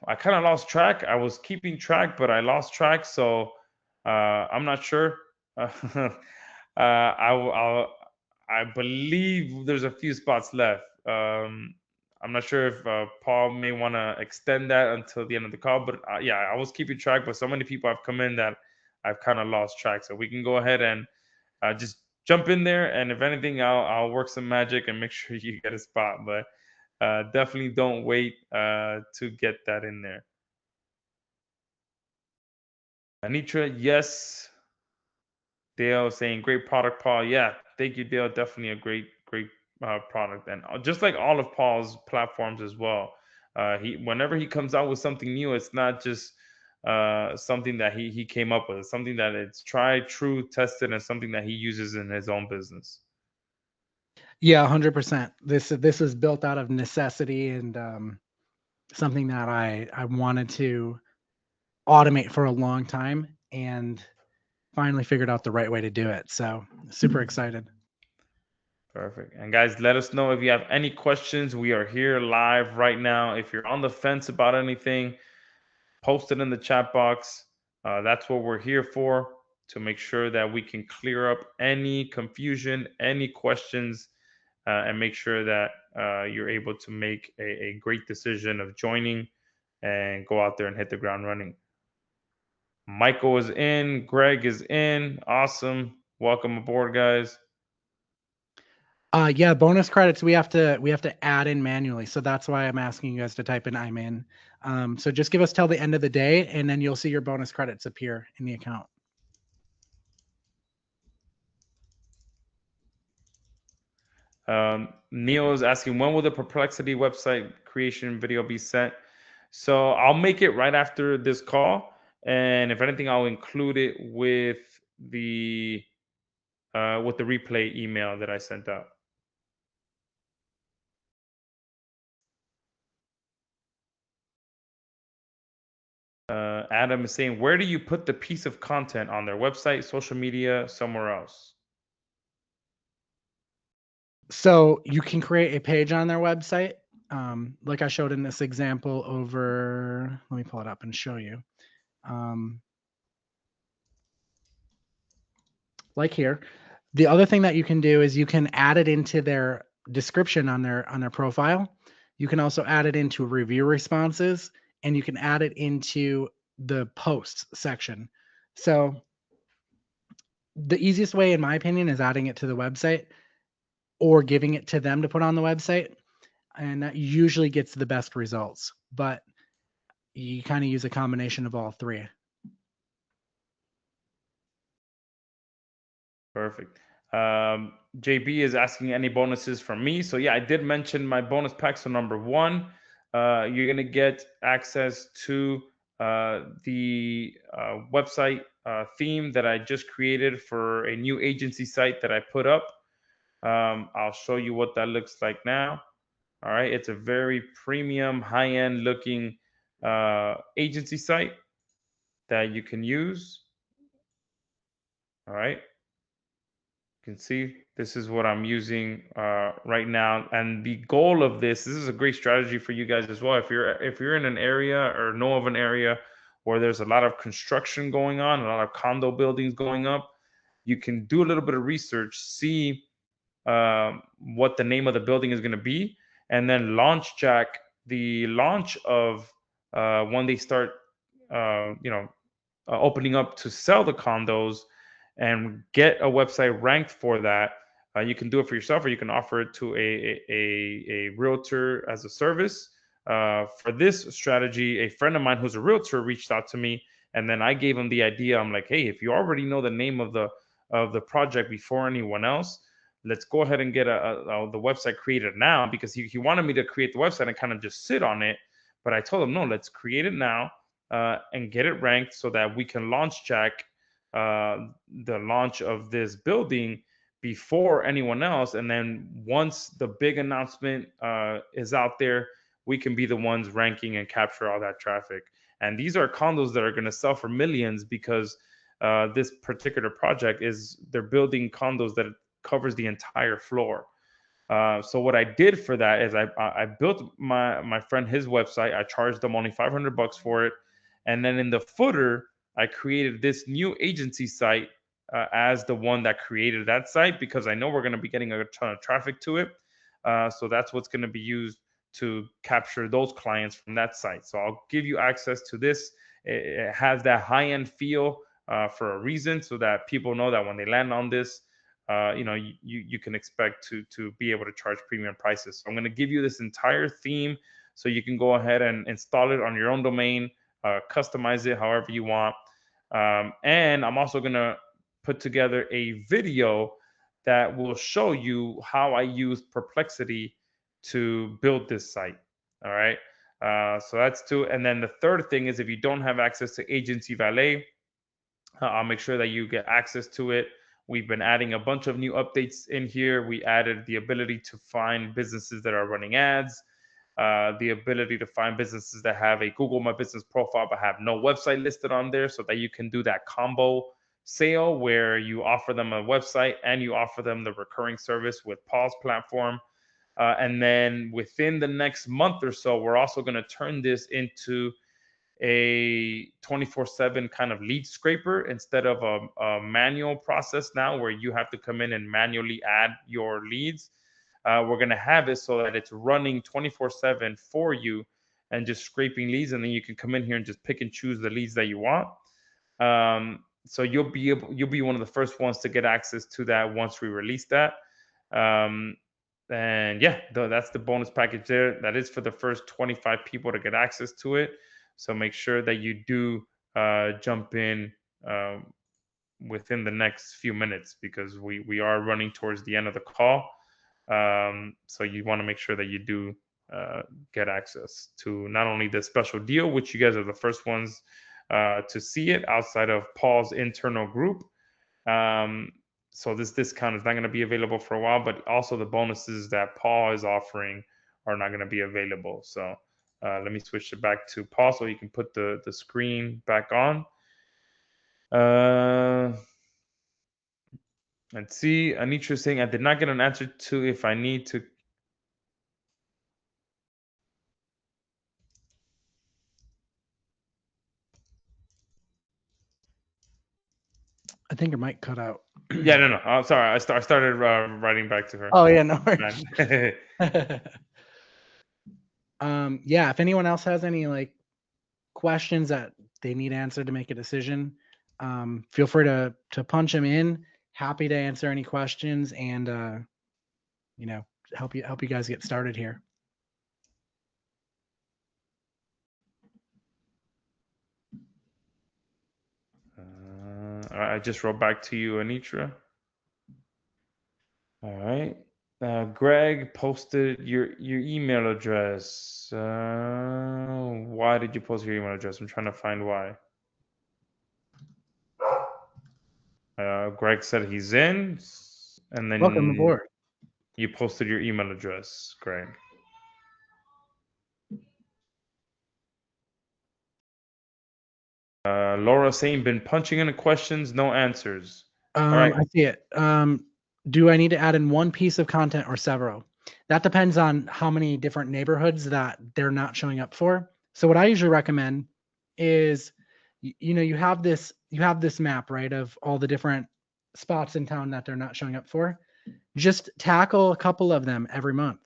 I kind of lost track. I was keeping track, but I lost track, so I'm not sure. I believe there's a few spots left. I'm not sure if Paul may want to extend that until the end of the call, but yeah, I was keeping track. But so many people have come in that I've kind of lost track. So we can go ahead and just jump in there, and if anything, I'll work some magic and make sure you get a spot. But definitely don't wait to get that in there. Anitra, yes. Dale saying great product, Paul. Yeah, thank you, Dale. Definitely a great product, and just like all of Paul's platforms as well. He whenever he comes out with something new, it's not just something that he came up with. It's something that it's tried, true, tested, and something that he uses in his own business. Yeah, 100%. This is built out of necessity and something that I wanted to automate for a long time and finally figured out the right way to do it. So super excited. Perfect. And guys, let us know if you have any questions. We are here live right now. If you're on the fence about anything, post it in the chat box. That's what we're here for, to make sure that we can clear up any confusion, any questions, and make sure that you're able to make a great decision of joining and go out there and hit the ground running. Michael is in. Greg is in. Awesome. Welcome aboard, guys. Yeah, bonus credits we have to add in manually. So that's why I'm asking you guys to type in I'm in. So just give us till the end of the day and then you'll see your bonus credits appear in the account. Neil is asking, when will the Perplexity website creation video be sent? So I'll make it right after this call, and if anything, I'll include it with the replay email that I sent out. Adam is saying, where do you put the piece of content on their website, social media, somewhere else? So you can create a page on their website. Like I showed in this example over, let me pull it up and show you. Like here. The other thing that you can do is you can add it into their description on their profile. You can also add it into review responses and you can add it into the posts section. So the easiest way, in my opinion, is adding it to the website or giving it to them to put on the website. And that usually gets the best results. But you kind of use a combination of all three. Perfect. JB is asking any bonuses from me. So yeah, I did mention my bonus pack. So number one, you're gonna get access to the website theme that I just created for a new agency site that I put up. I'll show you what that looks like now. All right, it's a very premium, high-end looking agency site that you can use. All right. You can see this is what I'm using right now, and the goal of this is a great strategy for you guys as well. If you're in an area or know of an area where there's a lot of construction going on, a lot of condo buildings going up, you can do a little bit of research, see what the name of the building is going to be, and then launch jack the launch of when they start, opening up to sell the condos and get a website ranked for that. You can do it for yourself, or you can offer it to a realtor as a service. For this strategy, a friend of mine who's a realtor reached out to me, and then I gave him the idea. I'm like, hey, if you already know the name of the project before anyone else, let's go ahead and get the website created now, because he wanted me to create the website and kind of just sit on it. But I told him, no, let's create it now and get it ranked so that we can launch jack the launch of this building before anyone else. And then once the big announcement is out there, we can be the ones ranking and capture all that traffic. And these are condos that are going to sell for millions because this particular project is they're building condos that covers the entire floor. So what I did for that is I built my friend his website. I charged them only $500 for it, and then in the footer I created this new agency site as the one that created that site because I know we're going to be getting a ton of traffic to it. So that's what's going to be used to capture those clients from that site. So I'll give you access to this. It has that high end feel for a reason, so that people know that when they land on this, you can expect to be able to charge premium prices. So I'm going to give you this entire theme so you can go ahead and install it on your own domain, customize it however you want. And I'm also going to put together a video that will show you how I use Perplexity to build this site. All right. So that's two. And then the third thing is if you don't have access to Agency Valet, I'll make sure that you get access to it. We've been adding a bunch of new updates in here. We added the ability to find businesses that are running ads, the ability to find businesses that have a Google My Business profile but have no website listed on there, so that you can do that combo sale where you offer them a website and you offer them the recurring service with Paul's platform. And then within the next month or so, we're also going to turn this into a 24/7 kind of lead scraper instead of a manual process now where you have to come in and manually add your leads. We're going to have it so that it's running 24/7 for you and just scraping leads, and then you can come in here and just pick and choose the leads that you want. So you'll be one of the first ones to get access to that once we release that. Um, and yeah, that's the bonus package there. That is for the first 25 people to get access to it. So make sure that you do jump in within the next few minutes because we are running towards the end of the call. So you want to make sure that you do get access to not only the special deal, which you guys are the first ones to see it outside of Paul's internal group. Um, so this discount is not going to be available for a while, but also the bonuses that Paul is offering are not going to be available. So let me switch it back to Paul so you can put the screen back on. Let's see. Anitra saying, I did not get an answer to if I need to. I think your mic cut out. Yeah, no. I'm sorry. I started writing back to her. Oh yeah, no worries. Yeah, if anyone else has any like questions that they need answered to make a decision, feel free to punch them in. Happy to answer any questions and help you guys get started here. I just wrote back to you, Anitra. All right. Greg posted your email address. Why did you post your email address? I'm trying to find why. Greg said he's in, and then Welcome aboard. you posted your email address, Greg. Laura saying, been punching in the questions, no answers. All right. I see it. Do I need to add in one piece of content or several? That depends on how many different neighborhoods that they're not showing up for. So what I usually recommend is, you have this map, right, of all the different spots in town that they're not showing up for. Just tackle a couple of them every month.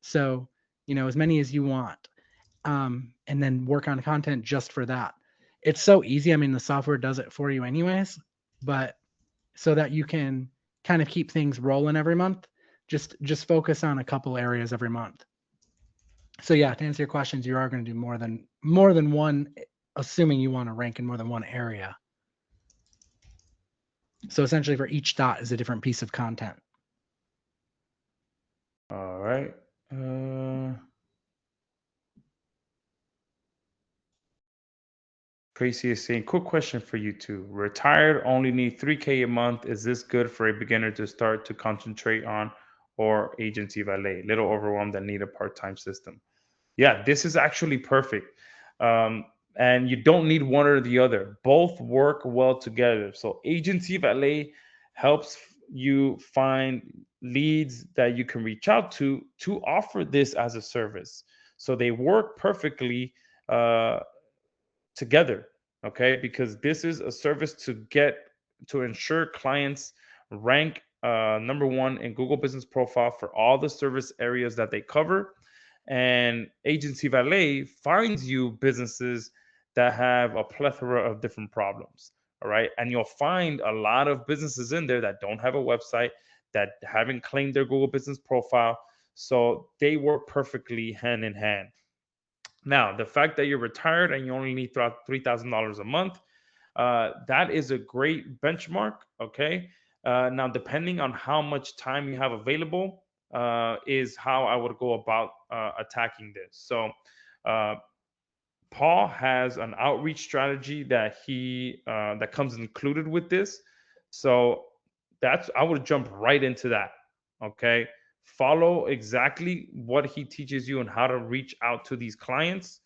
So, as many as you want. And then work on content just for that. It's so easy. I mean, the software does it for you anyways, but so that you can kind of keep things rolling every month, just focus on a couple areas every month. So yeah, to answer your questions, you are going to do more than one, assuming you want to rank in more than one area. So essentially for each dot is a different piece of content. All right. Tracy is saying, quick question for you two. Retired, only need 3K a month. Is this good for a beginner to start to concentrate on or agency valet? Little overwhelmed and need a part-time system. Yeah, this is actually perfect. Um, and you don't need one or the other. Both work well together. So Agency Valet helps you find leads that you can reach out to offer this as a service. So they work perfectly uh, together, okay, because this is a service to ensure clients rank number one in Google Business Profile for all the service areas that they cover. And Agency Valet finds you businesses that have a plethora of different problems. All right, and you'll find a lot of businesses in there that don't have a website, that haven't claimed their Google Business Profile. So they work perfectly hand in hand. Now, the fact that you're retired and you only need $3,000 a month, that is a great benchmark. Okay. Now, depending on how much time you have available, is how I would go about attacking this. So, uh, Paul has an outreach strategy that comes included with this. So that's I would jump right into that. Okay. Follow exactly what he teaches you and how to reach out to these clients,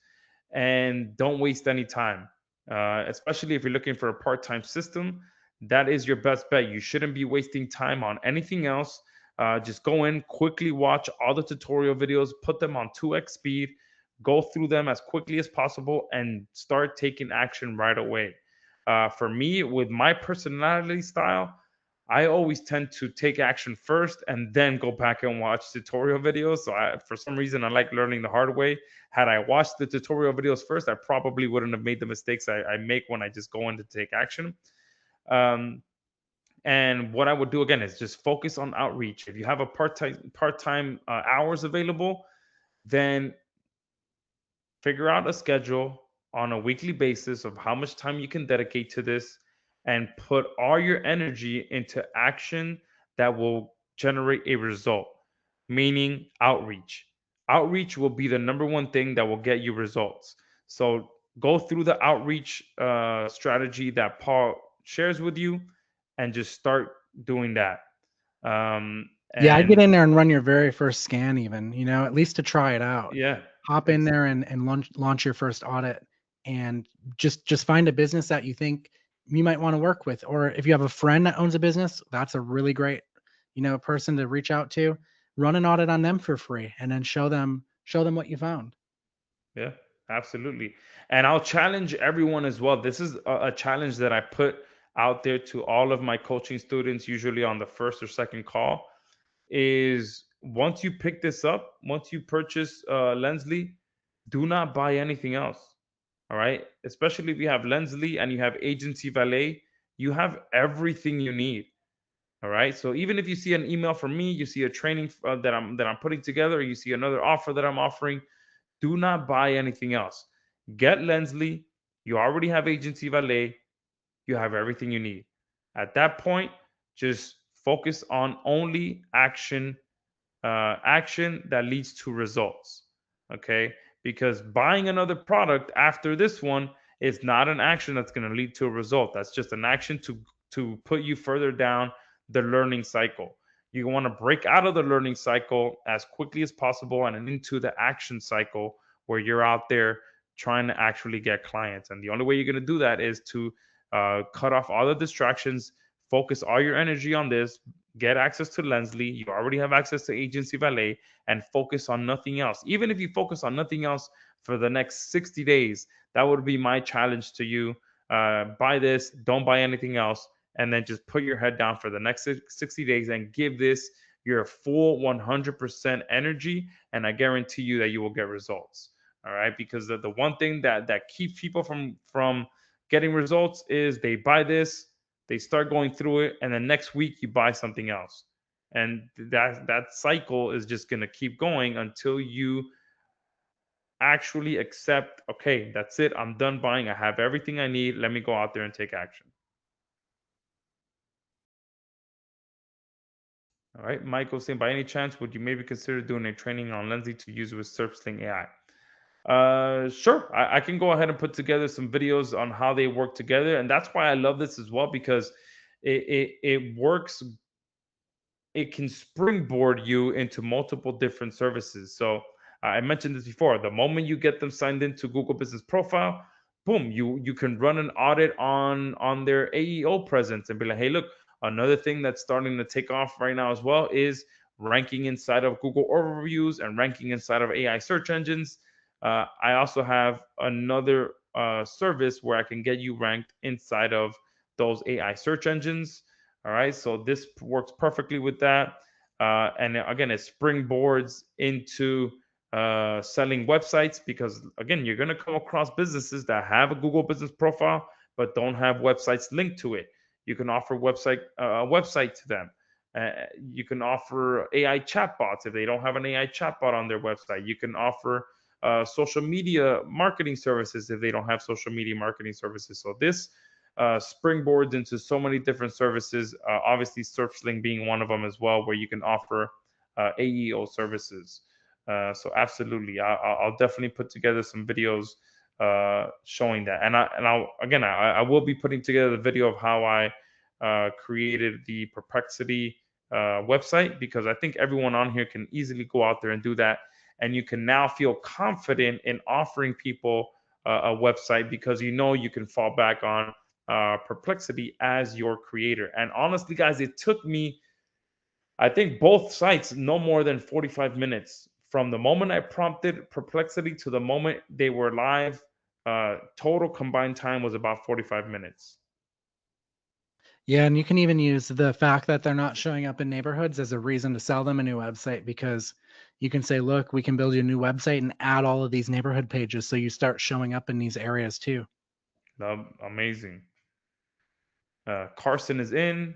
and don't waste any time. Especially if you're looking for a part-time system, that is your best bet. You shouldn't be wasting time on anything else. Just go in, quickly watch all the tutorial videos, put them on 2x speed, go through them as quickly as possible, and start taking action right away. For me, with my personality style, I always tend to take action first and then go back and watch tutorial videos. So for some reason, I like learning the hard way. Had I watched the tutorial videos first, I probably wouldn't have made the mistakes I make when I just go in to take action. Um, and what I would do again is just focus on outreach. If you have a part time hours available, then figure out a schedule on a weekly basis of how much time you can dedicate to this, and put all your energy into action that will generate a result, meaning outreach. Outreach will be the number one thing that will get you results. So go through the outreach strategy that Paul shares with you, and just start doing that. Yeah, I'd get And in there and run your very first scan even, at least to try it out. yeah, Hop in ex- there and launch your first audit, and just find a business that you think you might wanna work with, or if you have a friend that owns a business, that's a really great, person to reach out to. Run an audit on them for free and then show them what you found. Yeah, absolutely. And I'll challenge everyone as well. This is a challenge that I put out there to all of my coaching students, usually on the first or second call, is once you pick this up, once you purchase Lensly, do not buy anything else. All right. Especially if you have Lensly and you have Agency Valet, you have everything you need. All right. So even if you see an email from me, you see a training that I'm putting together, you see another offer that I'm offering, do not buy anything else. Get Lensly. You already have Agency Valet. You have everything you need. At that point, just focus on only action that leads to results. Okay, because buying another product after this one is not an action that's going to lead to a result. That's just an action to put you further down the learning cycle. You want to break out of the learning cycle as quickly as possible and into the action cycle where you're out there trying to actually get clients. And the only way you're going to do that is to cut off all the distractions, focus all your energy on this, get access to Lensly. You already have access to Agency Valet, and focus on nothing else. Even if you focus on nothing else for the next 60 days, that would be my challenge to you. Buy this, don't buy anything else, and then just put your head down for the next 60 days and give this your full 100% energy. And I guarantee you that you will get results. All right. Because the one thing that keeps people from getting results is they buy this, they start going through it, and then next week you buy something else, and that cycle is just going to keep going until you actually accept, okay, that's it, I'm done buying, I have everything I need, let me go out there and take action. All right, Michael saying, by any chance would you maybe consider doing a training on Lensly to use with SerpSling AI? Sure. I can go ahead and put together some videos on how they work together, and that's why I love this as well, because it works, it can springboard you into multiple different services. So I mentioned this before. The moment you get them signed into Google Business Profile, boom, you can run an audit on their AEO presence and be like, hey, look, another thing that's starting to take off right now as well is ranking inside of Google overviews and ranking inside of AI search engines. I also have another service where I can get you ranked inside of those AI search engines. All right, so this works perfectly with that. And again, it springboards into selling websites because, again, you're going to come across businesses that have a Google Business Profile but don't have websites linked to it. You can offer a website to them. You can offer AI chatbots if they don't have an AI chatbot on their website. You can offer social media marketing services if they don't have social media marketing services. So this springboards into so many different services. Obviously, SurfSling being one of them as well, where you can offer AEO services. So absolutely, I'll definitely put together some videos showing that, I will be putting together the video of how I created the Perplexity website, because I think everyone on here can easily go out there and do that, and you can now feel confident in offering people a website because you can fall back on Perplexity as your creator. And honestly, guys, it took me, I think, both sites no more than 45 minutes from the moment I prompted Perplexity to the moment they were live. Total combined time was about 45 minutes. Yeah, and you can even use the fact that they're not showing up in neighborhoods as a reason to sell them a new website, because you can say, look, we can build you a new website and add all of these neighborhood pages so you start showing up in these areas too. Amazing. Carson is in.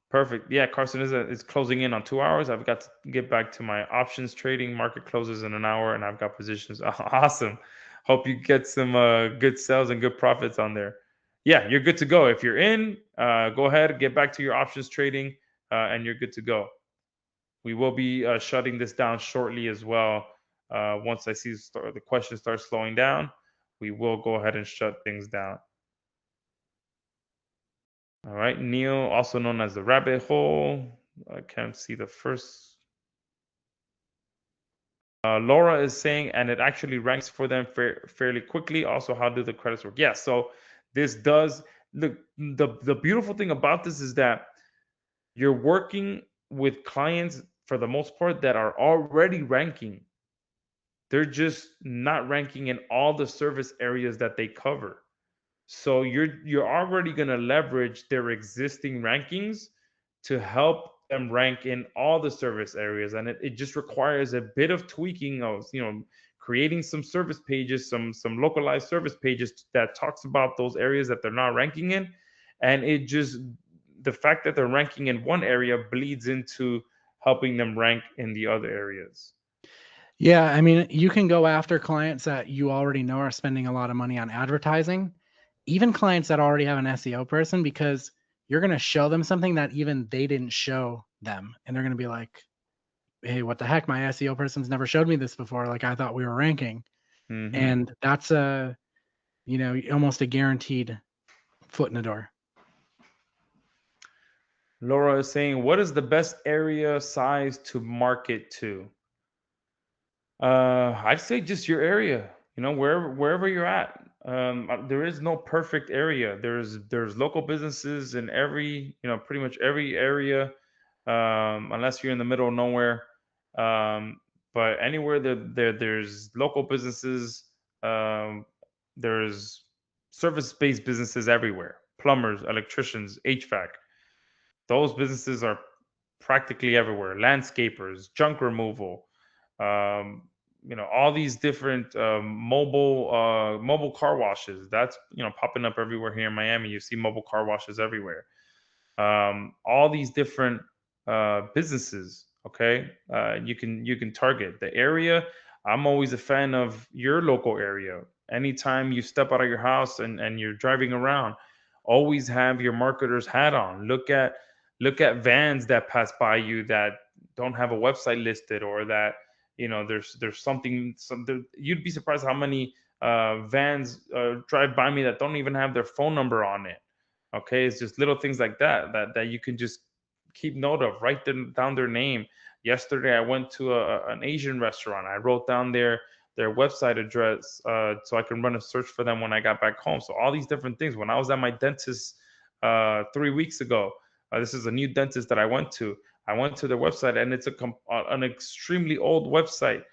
Perfect. Yeah, Carson is closing in on 2 hours. I've got to get back to my options trading. Market closes in an hour, and I've got positions. Awesome. Hope you get some good sales and good profits on there. Yeah, you're good to go. If you're in, go ahead, get back to your options trading, and you're good to go. We will be shutting this down shortly as well. Once I see the questions start slowing down, we will go ahead and shut things down. All right, Neil, also known as the rabbit hole. I can't see the first. Laura is saying, and it actually ranks for them fairly quickly. Also, how do the credits work? Yeah, so this does look. The beautiful thing about this is that you're working with clients for the most part that are already ranking. They're just not ranking in all the service areas that they cover. So you're already going to leverage their existing rankings to help them rank in all the service areas, and it just requires a bit of tweaking of creating some service pages, some localized service pages that talks about those areas that they're not ranking in, and it just, the fact that they're ranking in one area bleeds into helping them rank in the other areas. Yeah, I mean, you can go after clients that you already know are spending a lot of money on advertising, even clients that already have an SEO person, because you're going to show them something that even they didn't show them. And they're going to be like, hey, what the heck? My SEO person's never showed me this before. Like, I thought we were ranking. Hmm. And that's almost a guaranteed foot in the door. Laura is saying, what is the best area size to market to? I'd say just your area. Wherever you're at. There is no perfect area. There's local businesses in pretty much every area, unless you're in the middle of nowhere. Um, but anywhere there's local businesses. There's service-based businesses everywhere. Plumbers, electricians, HVAC. Those businesses are practically everywhere. Landscapers, junk removal, all these different mobile car washes. That's popping up everywhere here in Miami. You see mobile car washes everywhere. All these different businesses. Okay, you can target the area. I'm always a fan of your local area. Anytime you step out of your house and you're driving around, always have your marketer's hat on. Look at vans that pass by you that don't have a website listed, or that there's you'd be surprised how many vans drive by me that don't even have their phone number on it. Okay, it's just little things like that you can just keep note of. Write them down their name. Yesterday, I went to an Asian restaurant. I wrote down their website address so I can run a search for them when I got back home. So all these different things. When I was at my dentist 3 weeks ago, this is a new dentist that I went to. I went to their website, and it's an extremely old website.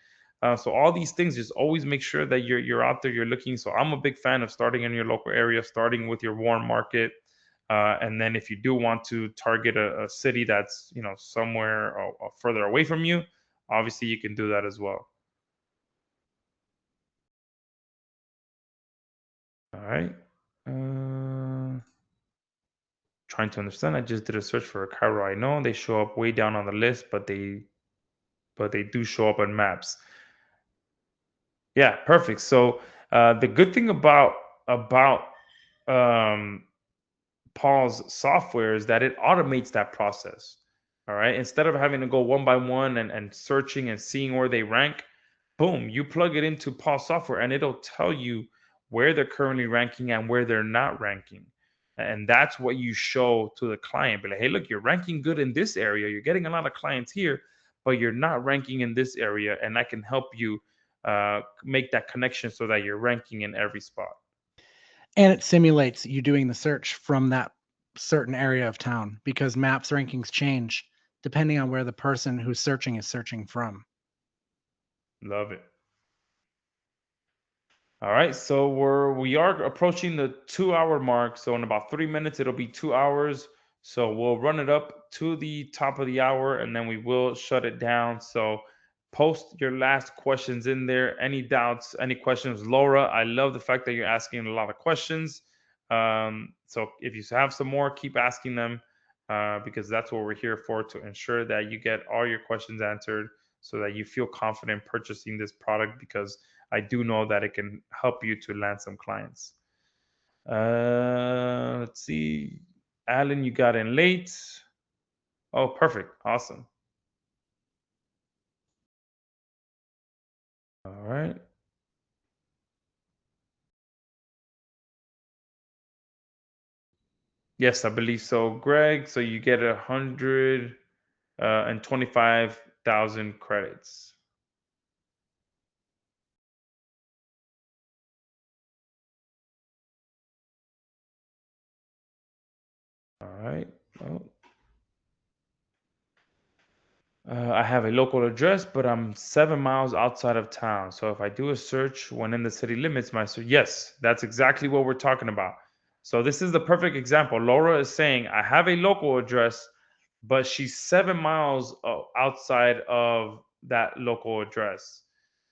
So all these things, just always make sure that you're out there, you're looking. So I'm a big fan of starting in your local area, starting with your warm market, and then if you do want to target a city that's somewhere further away from you, obviously you can do that as well. All right. Trying to understand. I just did a search for a Cairo. I know they show up way down on the list, but they do show up on maps. Yeah, perfect. So the good thing about um, Paul's software is that it automates that process. All right. Instead of having to go one by one and searching and seeing where they rank, boom, you plug it into Paul's software and it'll tell you where they're currently ranking and where they're not ranking. And that's what you show to the client. Be like, hey, look, you're ranking good in this area. You're getting a lot of clients here, but you're not ranking in this area. And I can help you make that connection so that you're ranking in every spot. And it simulates you doing the search from that certain area of town because maps rankings change depending on where the person who's searching is searching from. Love it. All right, so we are approaching the 2 hour mark. So in about 3 minutes, it'll be 2 hours. So we'll run it up to the top of the hour, and then we will shut it down. So post your last questions in there. Any doubts? Any questions, Laura? I love the fact that you're asking a lot of questions. So if you have some more, keep asking them because that's what we're here for, to ensure that you get all your questions answered, so that you feel confident purchasing this product, because I do know that it can help you to land some clients. Let's see. Alan, you got in late. Oh, perfect. Awesome. All right. Yes, I believe so, Greg. So you get 125,000 credits. All right. Well, I have a local address, but I'm 7 miles outside of town. So if I do a search when in the city limits, my search, yes, that's exactly what we're talking about. So this is the perfect example. Laura is saying, I have a local address, but she's 7 miles outside of that local address.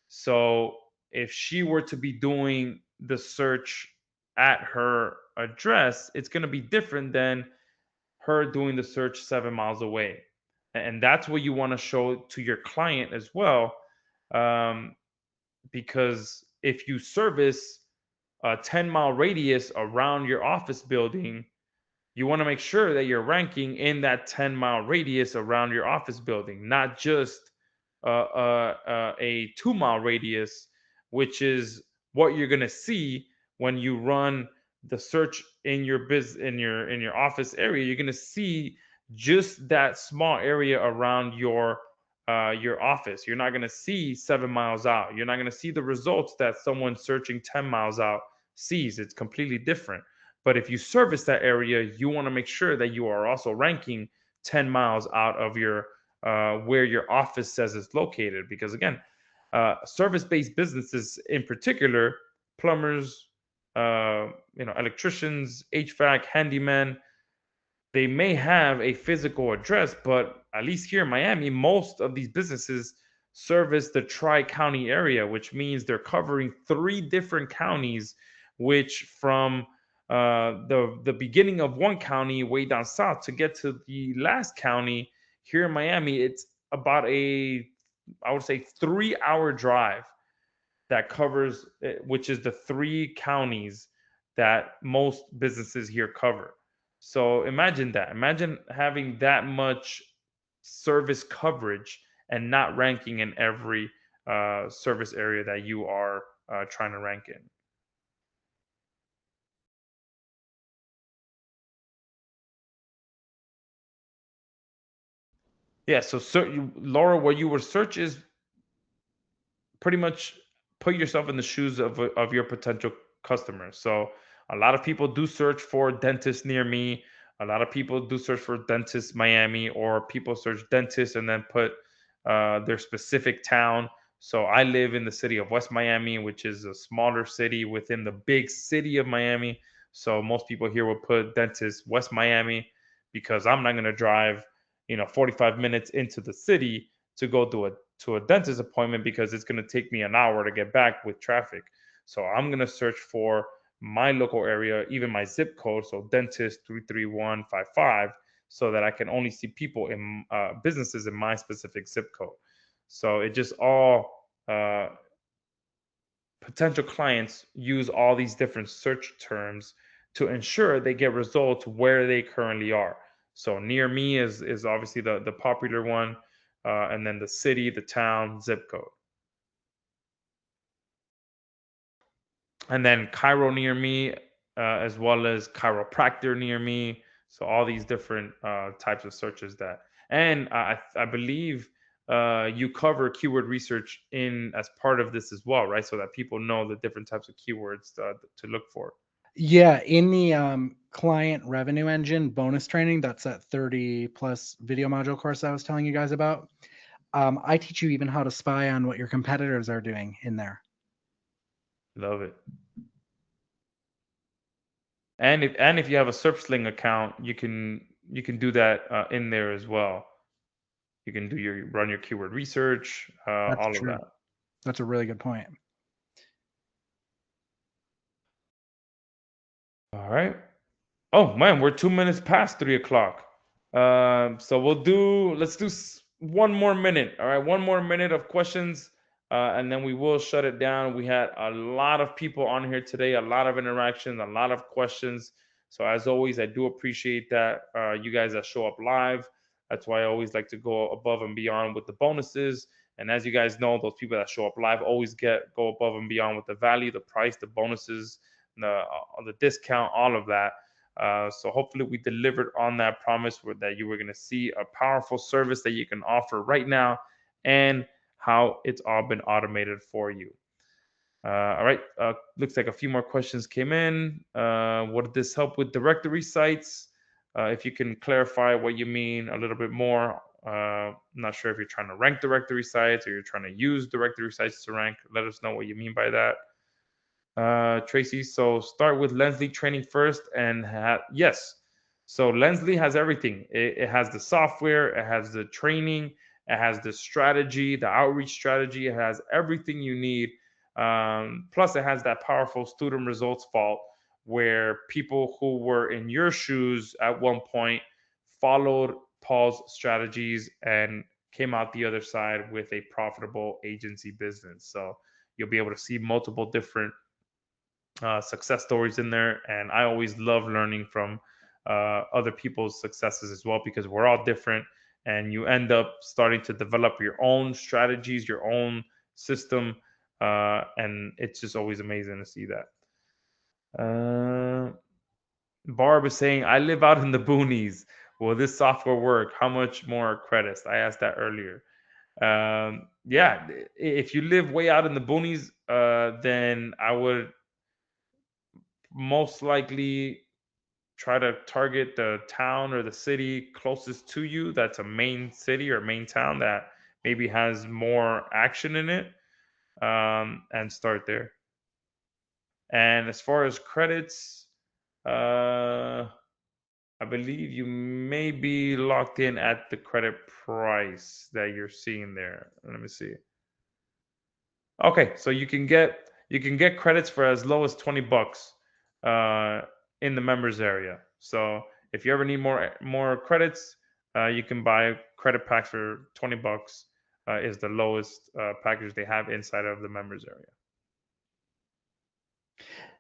So if she were to be doing the search at her address, it's going to be different than her doing the search 7 miles away. And that's what you want to show to your client as well. Um, because if you service a 10-mile radius around your office building, you want to make sure that you're ranking in that 10-mile radius around your office building, not just a 2-mile radius, which is what you're going to see when you run the search in your in your office area. You're going to see just that small area around your office. You're not going to see 7 miles out. You're not going to see the results that someone searching 10 miles out sees. It's completely different. But if you service that area, you want to make sure that you are also ranking 10 miles out of your where your office says it's located. Because again, service-based businesses in particular, plumbers, electricians, HVAC, handyman, they may have a physical address, but at least here in Miami, most of these businesses service the tri-county area, which means they're covering three different counties, which from the beginning of one county way down south to get to the last county here in Miami, it's about I would say 3 hour drive that covers, which is the three counties that most businesses here cover. So imagine that. Imagine having that much service coverage and not ranking in every service area that you are trying to rank in. Yeah. So, Laura, what you would search is pretty much put yourself in the shoes of your potential customers. So a lot of people do search for dentist near me. A lot of people do search for dentist Miami, or people search dentist and then put their specific town. So I live in the city of West Miami, which is a smaller city within the big city of Miami. So most people here will put dentist West Miami because I'm not going to drive, 45 minutes into the city to go to a dentist appointment because it's going to take me an hour to get back with traffic. So I'm going to search for my local area, even my zip code, so dentist 33155, so that I can only see people in businesses in my specific zip code. So it just all potential clients use all these different search terms to ensure they get results where they currently are. So near me is obviously the popular one, and then the city, the town, zip code, and then Cairo near me, as well as chiropractor near me. So all these different types of searches that, and I believe you cover keyword research in as part of this as well, right? So that people know the different types of keywords to look for. Yeah, in the client revenue engine bonus training, that's that 30 plus video module course I was telling you guys about. I teach you even how to spy on what your competitors are doing in there. Love it. And if you have a SerpSling account, you can do that in there as well. You can run your keyword research, That's all of true. that. That's a really good point. All right. Oh man, we're 2 minutes past 3 o'clock. So let's do one more minute. All right, one more minute of questions, and then we will shut it down. We had a lot of people on here today, a lot of interactions, a lot of questions. So as always, I do appreciate that you guys that show up live. That's why I always like to go above and beyond with the bonuses. And as you guys know, those people that show up live always go above and beyond with the value, the price, the bonuses, the discount, all of that. So hopefully we delivered on that promise that you were going to see a powerful service that you can offer right now, and how it's all been automated for you. All right. Looks like a few more questions came in. What did this help with directory sites? If you can clarify what you mean a little bit more. I'm not sure if you're trying to rank directory sites or you're trying to use directory sites to rank. Let us know what you mean by that. Tracy. So start with Lensley training first, and yes. So Lensley has everything. It has the software, it has the training, it has the strategy, the outreach strategy. It has everything you need. Plus, it has that powerful student results vault where people who were in your shoes at one point followed Paul's strategies and came out the other side with a profitable agency business. So you'll be able to see multiple different success stories in there, and I always love learning from other people's successes as well, because we're all different, and you end up starting to develop your own strategies, your own system, and it's just always amazing to see that. Barb is saying, I live out in the boonies. Will this software work? How much more credits? I asked that earlier. Yeah, if you live way out in the boonies, then I would most likely try to target the town or the city closest to you that's a main city or main town that maybe has more action in it, and start there. And as far as credits, I believe you may be locked in at the credit price that you're seeing there. Let me see. Okay, so you can get credits for as low as $20 uh, in the members area. So if you ever need more credits, you can buy credit packs for $20. Is the lowest package they have inside of the members area.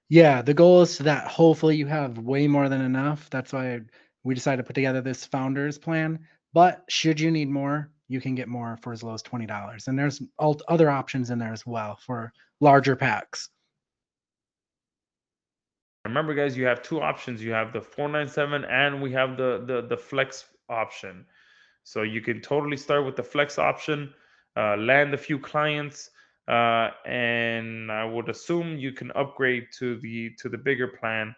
Yeah, the goal is that hopefully you have way more than enough. That's why we decided to put together this founders plan. But should you need more, you can get more for as low as $20. And there's other options in there as well for larger packs. Remember, guys, you have two options. You have the 497, and we have the flex option. So you can totally start with the flex option, land a few clients, and I would assume you can upgrade to the bigger plan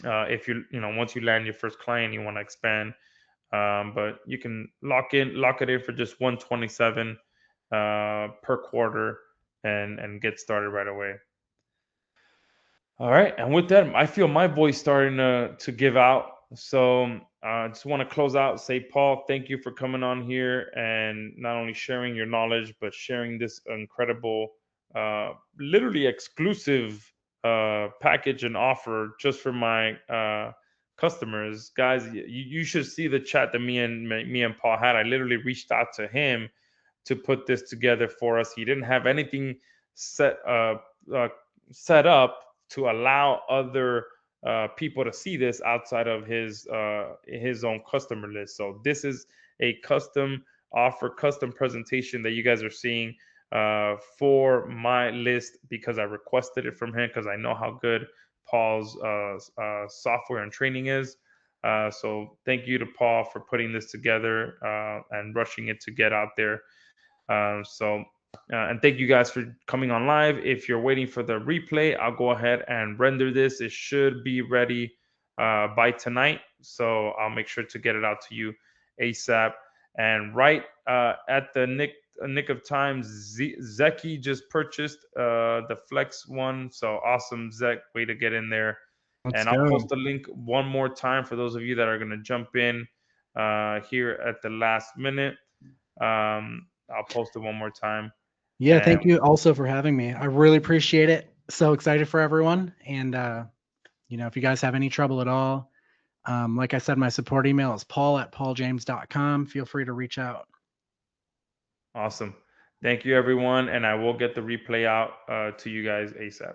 if once you land your first client, you want to expand. But you can lock it in for just 127 per quarter and get started right away. All right, and with that, I feel my voice starting to give out. So I just want to close out. Say, Paul, thank you for coming on here and not only sharing your knowledge, but sharing this incredible, literally exclusive package and offer just for my customers, guys. You should see the chat that me and Paul had. I literally reached out to him to put this together for us. He didn't have anything set uh, set up to allow other people to see this outside of his own customer list. So this is a custom offer, custom presentation that you guys are seeing for my list because I requested it from him because I know how good Paul's software and training is. So thank you to Paul for putting this together and rushing it to get out there. And thank you guys for coming on live. If you're waiting for the replay, I'll go ahead and render this. It should be ready by tonight. So I'll make sure to get it out to you ASAP. And right at the nick of time, Zeki just purchased the Flex one. So awesome, Zek. Way to get in there. Let's And I'll go. post the link one more time for those of you that are going to jump in here at the last minute. I'll post it one more time. Yeah, And thank you also for having me. I really appreciate it. So excited for everyone. And if you guys have any trouble at all, like I said, my support email is paul@pauljames.com. Feel free to reach out. awesome. Thank you, everyone. And I will get the replay out to you guys ASAP.